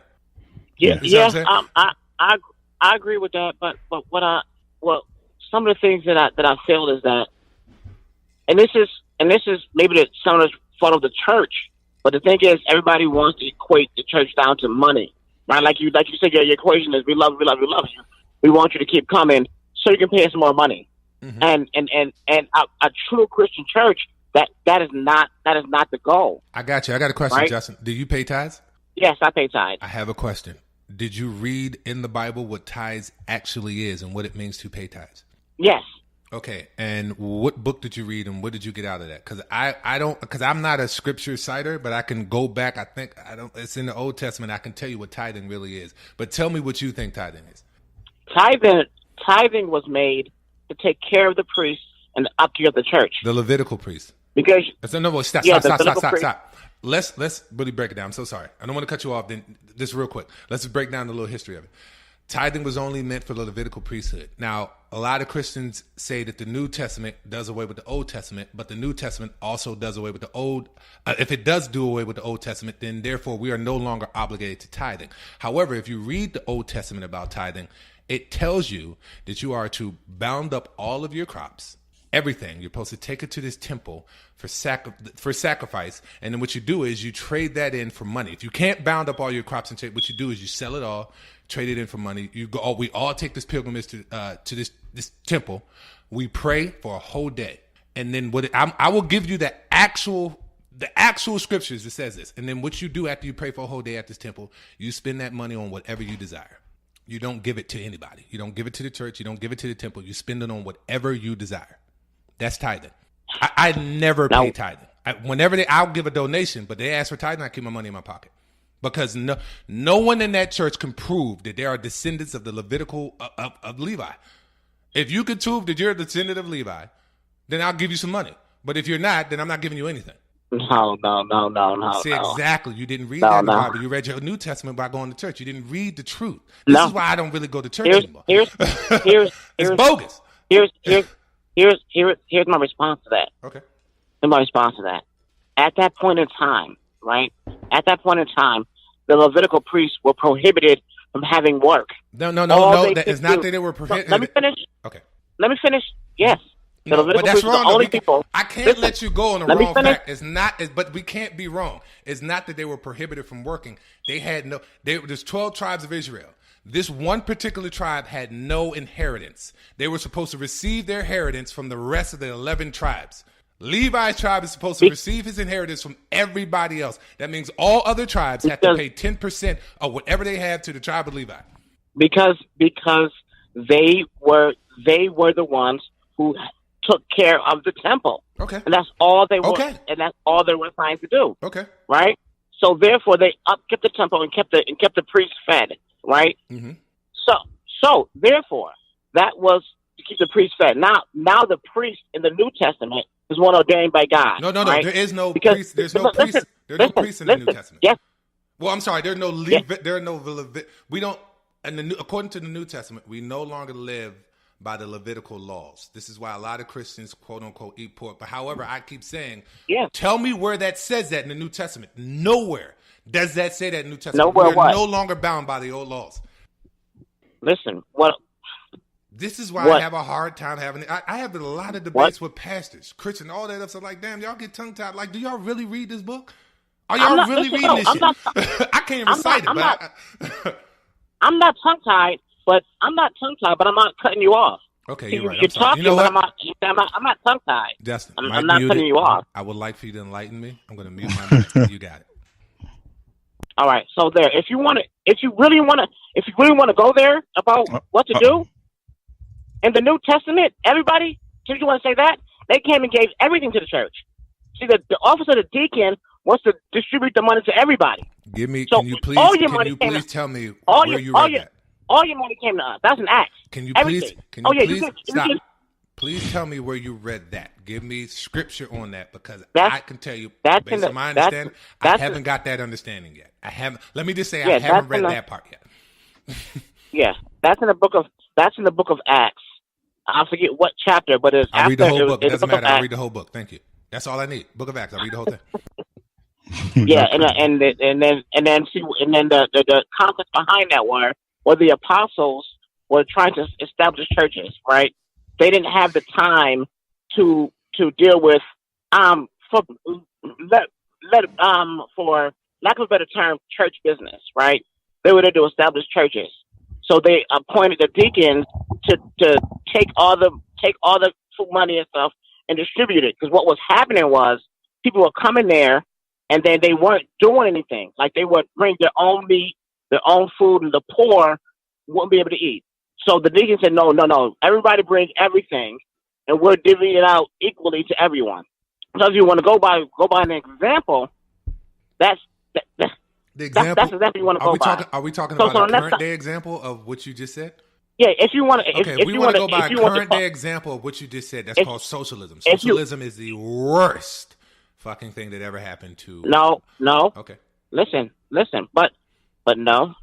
Yeah, I agree with that, but some of the things that I feel is that, and this is maybe some of the fault of the church. But the thing is, everybody wants to equate the church down to money, right? Like you said, your equation is we love you. We want you to keep coming so you can pay us more money. Mm-hmm. And a true Christian church, that is not the goal. I got you. I got a question, right? Justin. Do you pay tithes? Yes, I pay tithes. I have a question. Did you read in the Bible what tithes actually is and what it means to pay tithes? Yes. Okay, and what book did you read, and what did you get out of that? Because I'm not a scripture citer, but I can go back. It's in the Old Testament. I can tell you what tithing really is. But tell me what you think tithing is. Tithing was made to take care of the priests and the upkeep of the church. The Levitical priest. Because stop. Let's really break it down. I'm so sorry. I don't want to cut you off. Then just real quick. Let's just break down the little history of it. Tithing was only meant for the Levitical priesthood. Now, a lot of Christians say that the New Testament does away with the Old Testament, but the New Testament also does away with the Old. If it does do away with the Old Testament, then therefore we are no longer obligated to tithing. However, if you read the Old Testament about tithing, it tells you that you are to bound up all of your crops, everything. You're supposed to take it to this temple for sacrifice, and then what you do is you trade that in for money. If you can't bound up all your crops and trade, what you do is you sell it all, trade it in for money. We all take this pilgrimage to this temple. We pray for a whole day. And then I will give you the actual scriptures that says this. And then what you do after you pray for a whole day at this temple, you spend that money on whatever you desire. You don't give it to anybody. You don't give it to the church. You don't give it to the temple. You spend it on whatever you desire. That's tithing. I never pay tithing. I'll give a donation, but they ask for tithing, I keep my money in my pocket. Because no one in that church can prove that they are descendants of the Levitical of Levi. If you can prove that you're a descendant of Levi, then I'll give you some money. But if you're not, then I'm not giving you anything. No. See, exactly. You didn't read that in the Bible. You read your New Testament by going to church. You didn't read the truth. This is why I don't really go to church anymore. It's bogus. Here's my response to that. Okay. Here's my response to that. At that point in time, right? At that point in time, the Levitical priests were prohibited from having work. No. It's not that they were prohibited. Let me finish. Okay. Let me finish. Yes. No, but that's wrong. Only people. I can't let you go on the wrong fact. It's not, but we can't be wrong. It's not that they were prohibited from working. There's 12 tribes of Israel. This one particular tribe had no inheritance. They were supposed to receive their inheritance from the rest of the 11 tribes. Levi's tribe is supposed to receive his inheritance from everybody else. That means all other tribes have to pay 10% of whatever they have to the tribe of Levi. Because they were the ones who took care of the temple. Okay. And that's all they were. Okay. And that's all they were assigned to do. Okay. Right? So therefore they kept the temple and kept the priests fed. Right? Mm-hmm. So therefore that was to keep the priests fed. Now the priest in the New Testament is one ordained by God. No. Right? There is no priest. There's no priest. There's no priest in the New Testament. Yes. Well, I'm sorry. There's no Levit. There are no Levit. We don't. According to the New Testament, we no longer live by the Levitical laws. This is why a lot of Christians, quote unquote, eat pork. But however, I keep saying, tell me where that says that in the New Testament. Nowhere does that say that in the New Testament. Nowhere. We're no longer bound by the old laws. Listen, this is why I have a hard time having it. I have a lot of debates with pastors, Christians, all that stuff. Like, damn, y'all get tongue tied. Like, do y'all really read this book? Are y'all really reading this shit? I can't recite it. I'm not tongue tied. But I'm not tongue-tied, but I'm not cutting you off. Okay, you're right. You're talking, but I'm not tongue-tied. Justin, I'm not cutting you off. I would like for you to enlighten me. I'm going to mute my mic. You got it. All right. So there, if you really want to go there about what to do in the New Testament, everybody, if you want to say that, they came and gave everything to the church. See, the office of the deacon wants to distribute the money to everybody. Can you please tell me where you read that? All your money came to us. That's an act. Can you Everything. please stop? Please tell me where you read that. Give me scripture on that, because I can tell you, based on my understanding, I haven't got that understanding yet. I haven't. Let me just say, I haven't read that part yet. Yeah, that's in the book of Acts. I forget what chapter, but it's. I'll read the whole book. It doesn't matter. I'll read the whole book. Thank you. That's all I need. Book of Acts. I'll read the whole thing. Yeah, and then the context behind that were the apostles were trying to establish churches, right? They didn't have the time to deal with for lack of a better term, church business, right? They were there to establish churches, so they appointed the deacons to take all the food money and stuff and distribute it. Because what was happening was people were coming there and then they weren't doing anything. Like they would bring their own meat, their own food, and the poor wouldn't be able to eat. So the deacon said, no, everybody brings everything, and we're divvying it out equally to everyone. So if you want to go by an example, that's exactly what you want to go by. Are we talking about a current day example of what you just said? Yeah, if you want to. Okay, we want to go by a current day example of what you just said. That's called socialism. Socialism is the worst fucking thing that ever happened to. No. Okay. Listen, but no.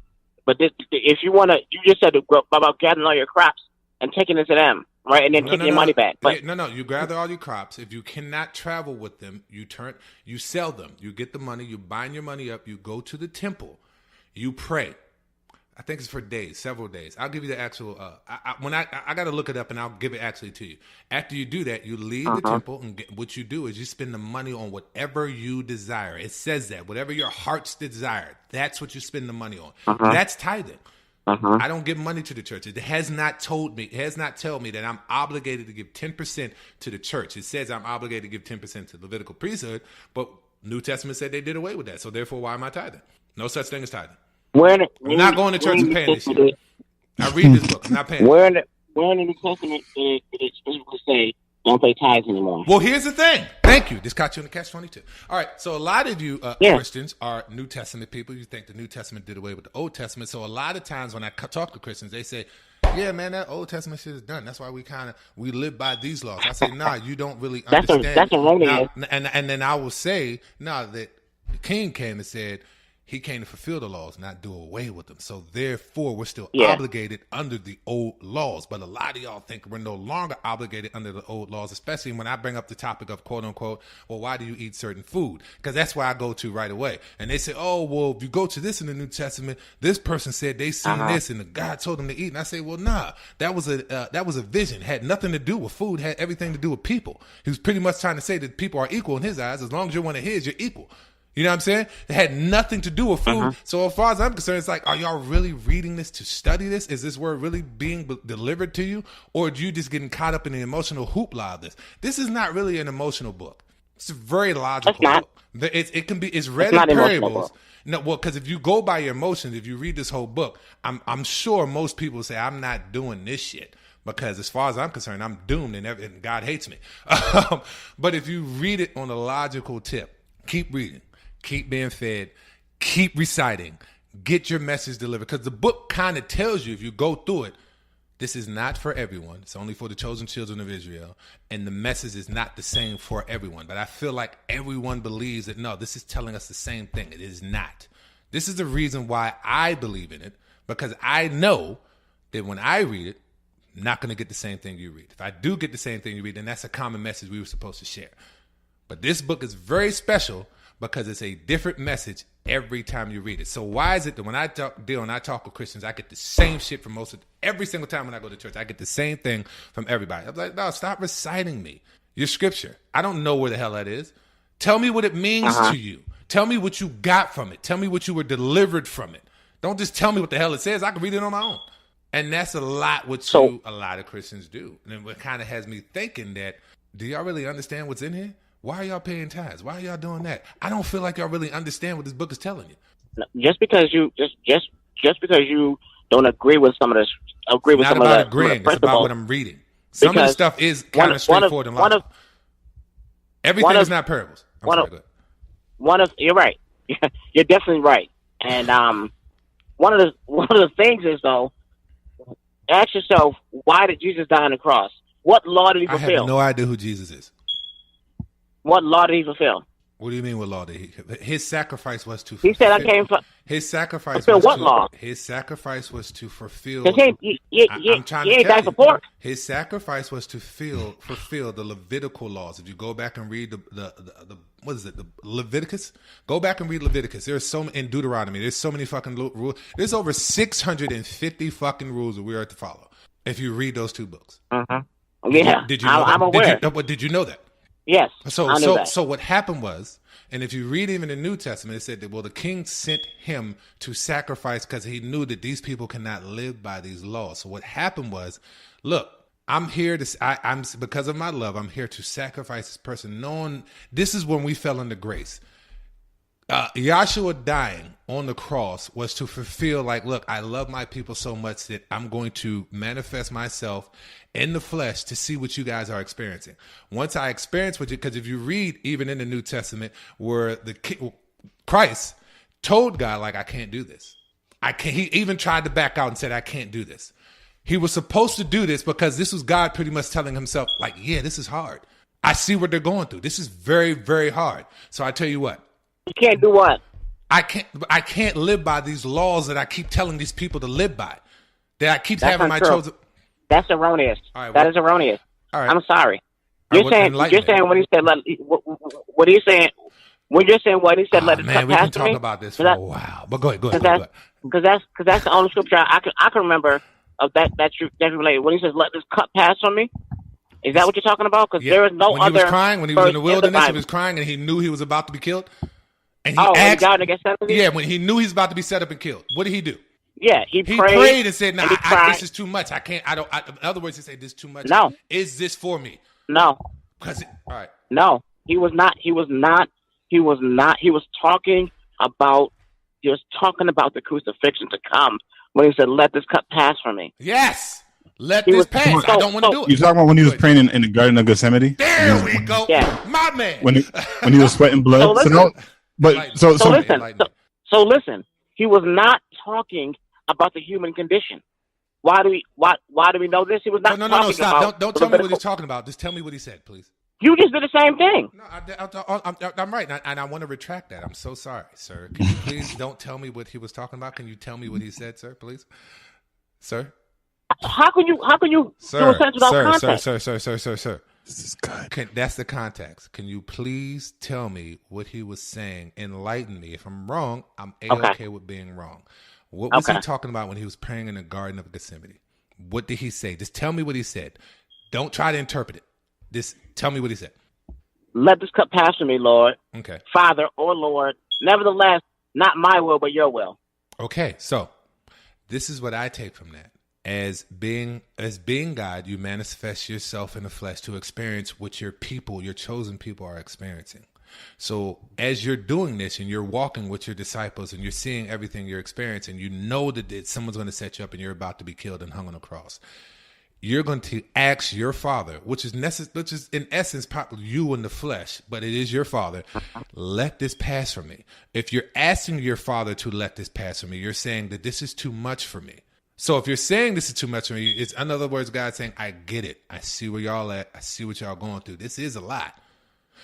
But if you want to, you just said about gathering all your crops and taking it to them, right, and then taking your money back. But you gather all your crops. If you cannot travel with them, you sell them. You get the money. You bind your money up. You go to the temple. You pray. I think it's for days, several days. I'll give you the actual. I got to look it up, and I'll give it actually to you. After you do that, you leave the temple, and what you do is you spend the money on whatever you desire. It says that whatever your heart's desire, that's what you spend the money on. That's tithing. I don't give money to the church. It has not told me that I'm obligated to give 10% to the church. It says I'm obligated to give 10% to the Levitical priesthood, but New Testament said they did away with that. So therefore, why am I tithing? No such thing as tithing. I'm not going to church and paying this shit. I read this book. I'm not paying. Where in the New Testament did it specifically say don't pay tithes anymore? Well, here's the thing. Thank you. This caught you in the catch-22. All right. So a lot of you Christians are New Testament people. You think the New Testament did away with the Old Testament. So a lot of times when I talk to Christians, they say, yeah, man, that Old Testament shit is done. That's why we live by these laws. I say, nah, you don't really understand. That's erroneous. And then I will say, nah, that the king came and said, he came to fulfill the laws, not do away with them. So therefore, we're still obligated under the old laws. But a lot of y'all think we're no longer obligated under the old laws, especially when I bring up the topic of quote unquote, well, why do you eat certain food? Because that's where I go to right away. And they say, oh, well, if you go to this in the New Testament, this person said they seen this and the God told them to eat. And I say, well, nah, that was a vision. It had nothing to do with food, had everything to do with people. He was pretty much trying to say that people are equal in his eyes. As long as you're one of his, you're equal. You know what I'm saying? It had nothing to do with food. So as far as I'm concerned, it's like, are y'all really reading this to study this? Is this word really being delivered to you? Or are you just getting caught up in the emotional hoopla of this? This is not really an emotional book. It's a very logical book. It's read in parables. No, well, because if you go by your emotions, if you read this whole book, I'm sure most people say, I'm not doing this shit. Because as far as I'm concerned, I'm doomed and God hates me. But if you read it on a logical tip, keep reading. Keep being fed, keep reciting, get your message delivered. Because the book kind of tells you, if you go through it, this is not for everyone. It's only for the chosen children of Israel. And the message is not the same for everyone. But I feel like everyone believes that, no, this is telling us the same thing. It is not. This is the reason why I believe in it. Because I know that when I read it, I'm not going to get the same thing you read. If I do get the same thing you read, then that's a common message we were supposed to share. But this book is very special because it's a different message every time you read it. So why is it that when I talk with Christians, I get the same shit from every single time when I go to church, I get the same thing from everybody. I'm like, no, stop reciting me your scripture. I don't know where the hell that is. Tell me what it means to you. Tell me what you got from it. Tell me what you were delivered from it. Don't just tell me what the hell it says. I can read it on my own. And that's a lot a lot of Christians do. And it kind of has me thinking that, do y'all really understand what's in here? Why are y'all paying tithes? Why are y'all doing that? I don't feel like y'all really understand what this book is telling you. Just because you don't agree with some of this, It's about what I'm reading. Some of the stuff is kind of straightforward and logical. Everything is not parables. You're right. You're definitely right. And one of the things is, though, ask yourself, why did Jesus die on the cross? What law did he fulfill? I have no idea who Jesus is. What law did he fulfill? What do you mean what law did he? His sacrifice was to. He said, "I came for." His sacrifice was what to, law? His sacrifice was to fulfill. He ain't died for pork. His sacrifice was to fulfill the Levitical laws. If you go back and read the what is it? The Leviticus. Go back and read Leviticus. There's so many in Deuteronomy. There's so many fucking rules. There's over 650 fucking rules that we are to follow. If you read those two books. Yeah, did you know I'm aware. Did you know that? Yes. So what happened was, and if you read even the New Testament, it said that, well, the king sent him to sacrifice because he knew that these people cannot live by these laws. So what happened was, look, I'm here I'm because of my love, I'm here to sacrifice this person. Knowing this is when we fell into grace. Yahshua dying on the cross was to fulfill, like, look, I love my people so much that I'm going to manifest myself in the flesh to see what you guys are experiencing. Once I experience what you, because if you read even in the New Testament where Christ told God, like, I can't do this. He even tried to back out and said, I can't do this. He was supposed to do this because this was God pretty much telling himself, like, yeah, this is hard. I see what they're going through. This is very, very hard. So I tell you what. You can't do what? I can't live by these laws that I keep telling these people to live by. That I keep having my chosen. That's erroneous. Right, that is erroneous. All right. I'm sorry. You're saying when he said what he's saying when you're saying what he said. Let it cut past me. We can talk about this for a while. But go ahead. Because that's the only scripture I can remember of that's related. When he says let this cut pass from me. Is that what you're talking about? Because there is no when other. He was crying when he was in the wilderness. He was crying and he knew he was about to be killed. And he asked, when he got to get set up? Yeah, when he knew he was about to be set up and killed. What did he do? Yeah, he prayed and said, "No, this is too much. I can't. I don't." In other words, he said, "This is too much." No. Is this for me? No. All right. No, he was not. He was talking about. He was talking about the crucifixion to come when he said, "Let this cup pass from me." Yes. Let this pass. I don't want to do it. You talking about when he was praying in the Garden of Gethsemane? There we go. Yeah. My man. When he was sweating blood. So listen. He was not talking about the human condition. Why do we know this? He was not. No, stop. Don't tell me what he's talking about. Just tell me what he said, please. You just did the same thing. No, I'm right, and I want to retract that. I'm so sorry, sir. Can you please don't tell me what he was talking about? Can you tell me what he said, sir, please? Sir? How can you do a sentence without context? Sir. This is good. That's the context. Can you please tell me what he was saying? Enlighten me. If I'm wrong, I'm okay with being wrong. What was he talking about when he was praying in the Garden of Gethsemane? What did he say? Just tell me what he said. Don't try to interpret it. Just tell me what he said. Let this cup pass from me, Lord. Okay. Father or Lord. Nevertheless, not my will, but your will. Okay, so this is what I take from that. As being God, you manifest yourself in the flesh to experience what your chosen people are experiencing. So as you're doing this and you're walking with your disciples and you're seeing everything you're experiencing, you know that someone's going to set you up and you're about to be killed and hung on a cross. You're going to ask your Father, which is in essence probably you in the flesh, but it is your Father, let this pass from me. If you're asking your Father to let this pass from me, you're saying that this is too much for me. So if you're saying this is too much for me, it's in other words, God saying, I get it. I see where y'all at. I see what y'all going through. This is a lot.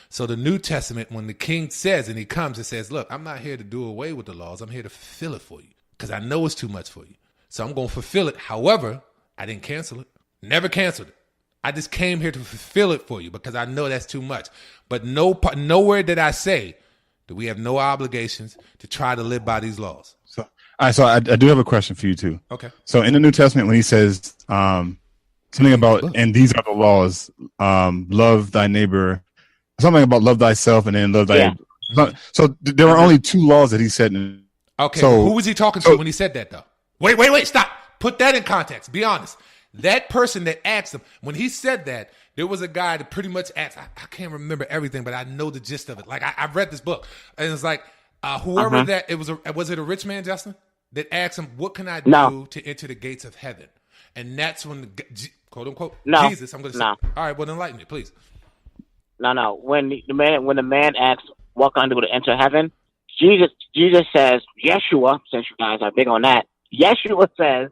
So the New Testament, when the king says, and he comes and says, look, I'm not here to do away with the laws. I'm here to fulfill it for you because I know it's too much for you. So I'm going to fulfill it. However, I didn't cancel it. Never canceled it. I just came here to fulfill it for you because I know that's too much. But nowhere did I say that we have no obligations to try to live by these laws. So I do have a question for you too. Okay. So in the New Testament, when he says something about, and these are the laws, love thy neighbor, something about love thyself, and then love thy. Yeah. So there were only two laws that he said. Okay. So who was he talking to when he said that though? Wait, stop. Put that in context. Be honest. That person that asked him, when he said that, there was a guy that pretty much asked, I can't remember everything, but I know the gist of it. Like I read this book and it's like, whoever that, was it a rich man, Justin? That asked him, what can I do to enter the gates of heaven? And that's when quote unquote Jesus, I'm going to say, all right, well enlighten me, please. No. When the man asks, what can I do to enter heaven? Jesus says, Yeshua, since you guys are big on that, Yeshua says,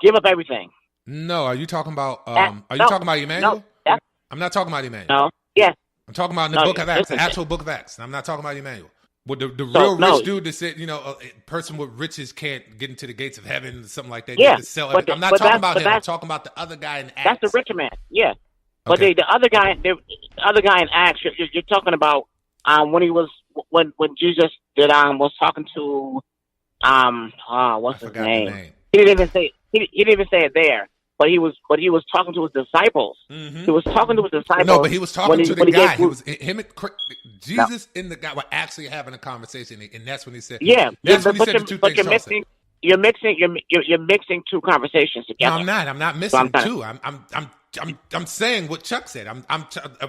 give up everything. No, are you talking about talking about Emmanuel? No, I'm not talking about Emmanuel. No, yes. I'm talking about the book of Acts, the actual book of Acts. I'm not talking about Emmanuel. Well, the real rich dude that said, a person with riches can't get into the gates of heaven, something like that. Yeah, sell everything. I'm not talking about him. I'm talking about the other guy in Acts. That's the richer man. Yeah, but okay. the other guy in Acts, you're talking about when Jesus was talking to what's his name? He didn't even say it there. But he was talking to his disciples. Mm-hmm. He was talking to his disciples. No, but he was talking to the guy. Jesus and the guy were actually having a conversation, and that's when he said, "Yeah." That's when he said the two things. You're mixing two conversations together. No, I'm not missing two. I'm saying what Chuck said.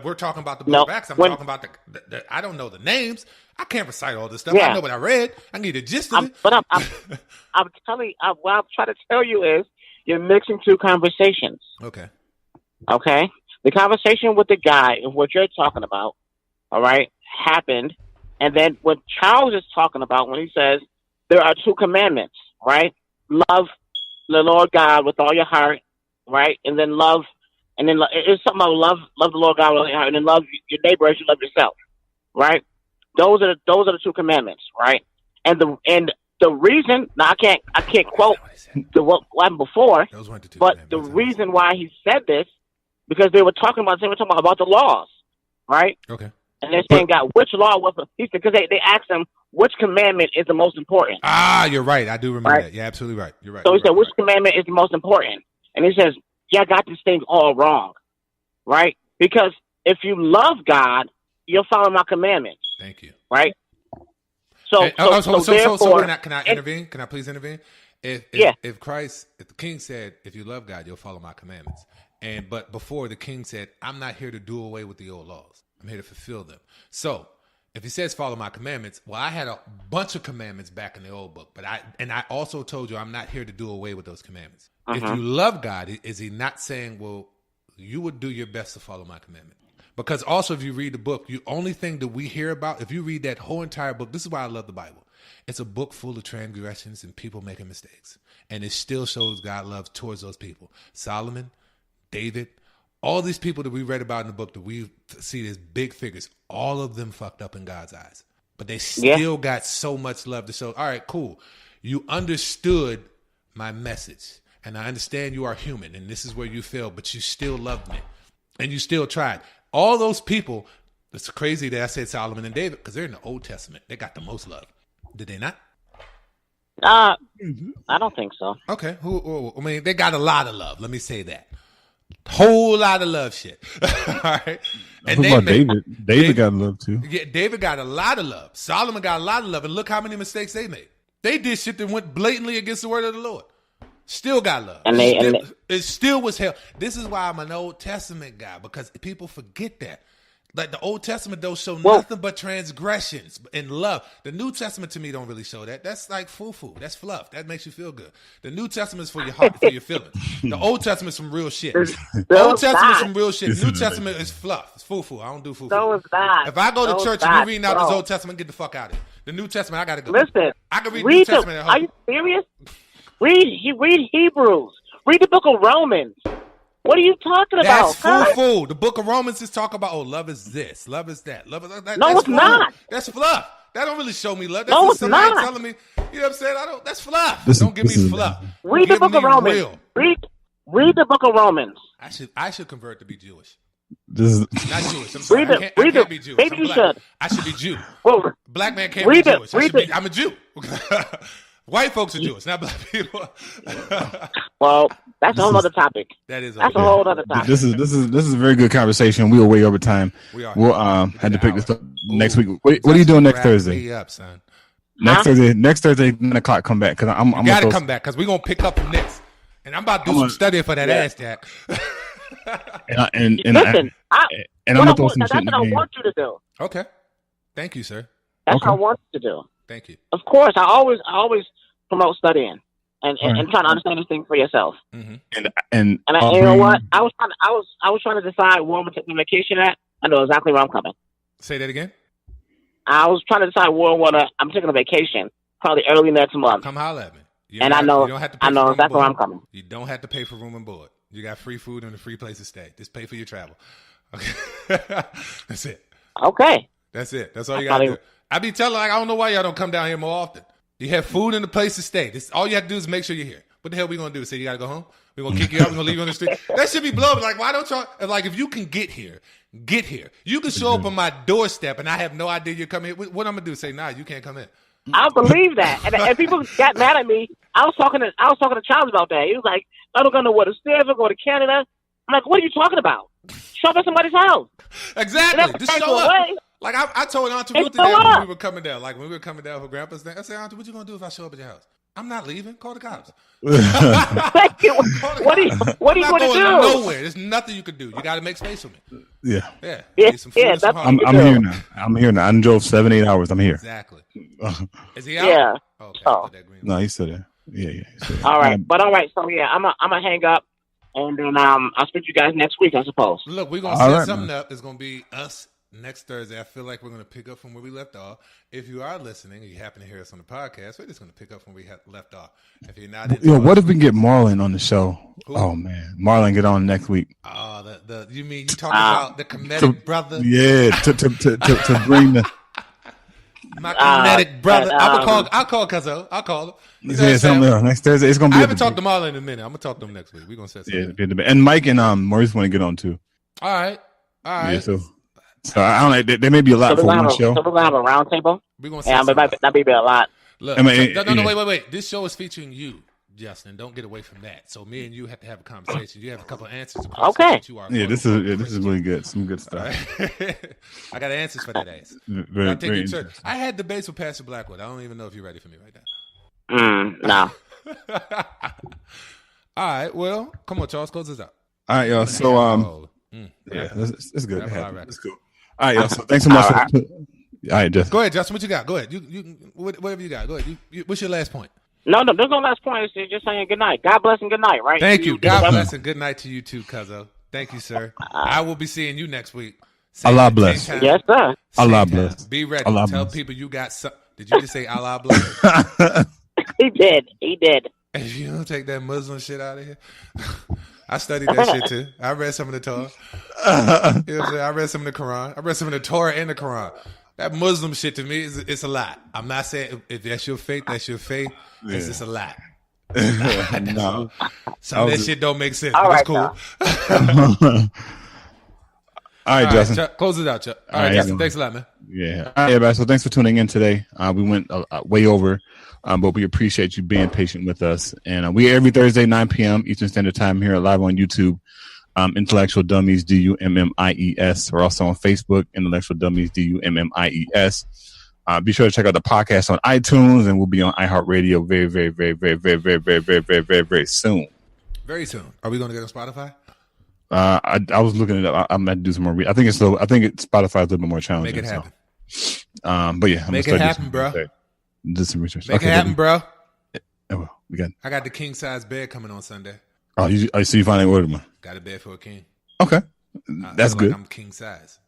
We're talking about the book of Acts. I'm talking about the I don't know the names. I can't recite all this stuff. Yeah. I know what I read. I need the gist of it. But I'm telling you, what I'm trying to tell you is, you're mixing two conversations. Okay. The conversation with the guy of what you're talking about, all right, happened. And then what Charles is talking about when he says there are two commandments, right? Love the Lord God with all your heart, right? And then it's something about love the Lord God with all your heart, and then love your neighbor as you love yourself, right? Those are the two commandments, right? And the reason, now I can't quote what happened before, but the reason why he said this, because they were talking about the laws, right? Okay. And they're saying, God, which law was he said, because they asked him which commandment is the most important. You're right. I do remember that. You're absolutely right. You're right. So he said, which commandment is the most important? And he says, I got these things all wrong, right? Because if you love God, you'll follow my commandments. Thank you. Right? So can I intervene? Can I please intervene? If the king said, if you love God, you'll follow my commandments. But before the king said, I'm not here to do away with the old laws. I'm here to fulfill them. So if he says follow my commandments, well, I had a bunch of commandments back in the old book, but I also told you I'm not here to do away with those commandments. If you love God, is he not saying, well, you would do your best to follow my commandment? Because also if you read the book, the only thing that we hear about, if you read that whole entire book, this is why I love the Bible. It's a book full of transgressions and people making mistakes. And it still shows God love towards those people. Solomon, David, all these people that we read about in the book that we see as big figures, all of them fucked up in God's eyes. But they still got so much love to show. All right, cool. You understood my message. And I understand you are human and this is where you failed, but you still loved me. And you still tried. All those people, it's crazy that I said Solomon and David because they're in the Old Testament. They got the most love. Did they not? I don't think so. Okay. I mean, they got a lot of love. Let me say that. Whole lot of love shit. All right. And David got love too. Yeah, David got a lot of love. Solomon got a lot of love. And look how many mistakes they made. They did shit that went blatantly against the word of the Lord. Still got love. It still was hell. This is why I'm an Old Testament guy, because people forget that. Like the Old Testament don't show nothing but transgressions and love. The New Testament to me don't really show that. That's like foo-foo. That's fluff. That makes you feel good. The New Testament is for your heart, for your feelings. The Old Testament is some real shit. The Old Testament is some real shit. New Testament is fluff. It's foo-foo. I don't do foo-foo. So is that. If I go to church and you're reading out this Old Testament, get the fuck out of here. The New Testament, I gotta go. Listen, I can read New Testament at home. Are you serious? Read Hebrews. Read the book of Romans. What are you talking about? That's foo-foo. The book of Romans is talking about, love is this, love is that. Love is that. No, it's not. That's fluff. That don't really show me love. That's No, just it's somebody not. telling me, you know what I'm saying? That's fluff. This Don't give me is fluff. Read the book of Romans. Real. Read the book of Romans. I should convert to be Jewish. This is Not Jewish. I'm sorry. I can't be Jewish. Maybe I'm you black. should. I should be Jew. Well, Black man can't be Jewish. I'm a Jew. White folks are Jewish, not black people. Well, that's a whole other topic. That's a whole other topic. This is a very good conversation. We are way over time. We are. We'll have to pick this up next week. What are you doing next Thursday? Me up, son. Next Thursday, 9:00. Come back because I'm gotta come back because we're gonna pick up from this, and I'm about to do some studying for that ass jack. and Listen, I'm gonna throw some that's shit in what the I game. want you to do. Okay, thank you, sir. That's Okay. what I want you to do. Thank you. Of course, I always promote studying and trying to understand this thing for yourself. Mm-hmm. And you know what? I was trying to decide where I'm gonna take my vacation at. I know exactly where I'm coming. Say that again. I was trying to decide where I'm taking a vacation, probably early next month. Come holler at me. I know exactly where I'm coming. You don't have to pay for room and board. You got free food and a free place to stay. Just pay for your travel. Okay. That's it. Okay. That's it. That's all you gotta do. I be telling, I don't know why y'all don't come down here more often. You have food and a place to stay. All you have to do is make sure you're here. What the hell we gonna do? Say you gotta go home? We're gonna kick you out. We're gonna leave you on the street. That should be blowing. Like, why don't y'all? Like, if you can get here, get here. You can show up on my doorstep, and I have no idea you're coming here. What I'm gonna do? Say, nah, you can't come in. I believe that, and people got mad at me. I was talking to Charles about that. He was like, "I don't know where to stay. I'm going to Canada." I'm like, "What are you talking about? Show up at somebody's house." Exactly. Just show up. Away. Like I told Auntie Ruth today when we were coming down. Like when we were coming down for Grandpa's thing, I said, Auntie, what you gonna do if I show up at your house? I'm not leaving. Call the cops. What are you going to do? Nowhere. There's nothing you can do. You got to make space for me. Yeah. That's I'm here now. I'm here now. I drove 7-8 hours. I'm here. Exactly. Is he out? Yeah. Okay. Oh. No, he's still there. Yeah. All right. All right. So yeah, I'm gonna hang up, and then I'll speak to you guys next week, I suppose. Look, we're gonna set something up. It's gonna be us next Thursday. I feel like we're gonna pick up from where we left off. If you are listening and you happen to hear us on the podcast, we're just gonna pick up from where we left off. If you're not, what if we can get Marlon on the show? Who? Oh man, Marlon get on next week. Oh, you mean you talking about the comedic brother? Yeah, to bring the. My comedic brother. I'll call Cuzzo. I'll call him. Yeah, next Thursday. It's gonna be. I haven't talked to Marlon in a minute. I'm gonna talk to him next week. We're gonna set something. Yeah, and Mike and Maurice want to get on too. All right. Yeah, so I don't know. There may be a lot for one show. So we're gonna have a round table. We're gonna. Yeah, that may be a lot. Look, no, wait. This show is featuring you, Justin. Don't get away from that. So me and you have to have a conversation. You have a couple of answers. Okay. This is really good. Some good stuff. Right? I got answers for that ass. Very I had debates with Pastor Blackwood. I don't even know if you're ready for me right now. No. All right. Well, come on, Charles. Close this out. All right, y'all. So, yeah, it's good. It's cool. All right, y'all. So, thanks so much. All right, Justin. Go ahead, Justin. What you got? Go ahead. You whatever you got. Go ahead. What's your last point? No, there's no last point. It's just saying good night. God bless and good night, right? Thank you. God bless and good night to you too, Cuzzo. Thank you, sir. I will be seeing you next week. Allah bless. Yes, sir. Allah bless. Be ready. Allah Tell bless. people you got some. Did you just say Allah bless? He did. If you don't take that Muslim shit out of here. I studied that shit too. I read some of the Torah. You know what I'm saying? I read some of the Quran. I read some of the Torah and the Quran. That Muslim shit to me it's a lot. I'm not saying if that's your faith, that's your faith. It's just a lot. No. Some of that shit don't make sense. All But right, it's All cool. right, Justin. Chuck, close it out, Chuck. All right, Justin. Thanks a lot, man. Yeah. All right, everybody. So thanks for tuning in today. We went way over, but we appreciate you being patient with us. And we every Thursday, 9 p.m. Eastern Standard Time here live on YouTube. Intellectual Dummies, Dummies. We're also on Facebook, Intellectual Dummies, Dummies. Be sure to check out the podcast on iTunes, and we'll be on iHeartRadio very soon. Very soon. Are we going to get on Spotify? I was looking it up. I'm gonna do some more. I think Spotify's a little bit more challenging. Make it happen. So. But yeah, I'm make it happen, bro. Do some research. Make it happen, bro. Well, we got. I got the king size bed coming on Sunday. Oh, I see you finally ordered one. Got a bed for a king. Okay, that's good. Like I'm king size.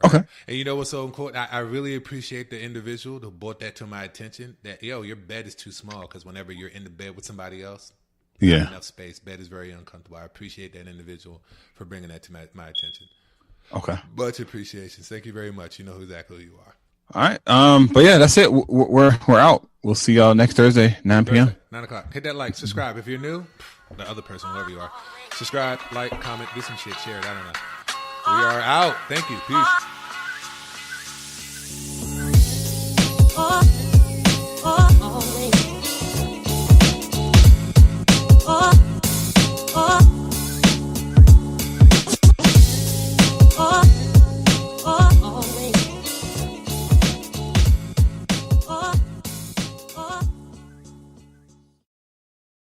Right? Okay. And you know what's so important? I really appreciate the individual who brought that to my attention. That your bed is too small because whenever you're in the bed with somebody else. Not enough space. Bed is very uncomfortable. I appreciate that individual for bringing that to my attention. Okay. Much appreciation. Thank you very much. You know exactly who you are. All right. But yeah, that's it. We're out. We'll see y'all next Thursday, 9 p.m. 9 o'clock. Hit that like, subscribe. If you're new, the other person, whoever you are, subscribe, like, comment, do some shit, share it. I don't know. We are out. Thank you. Peace.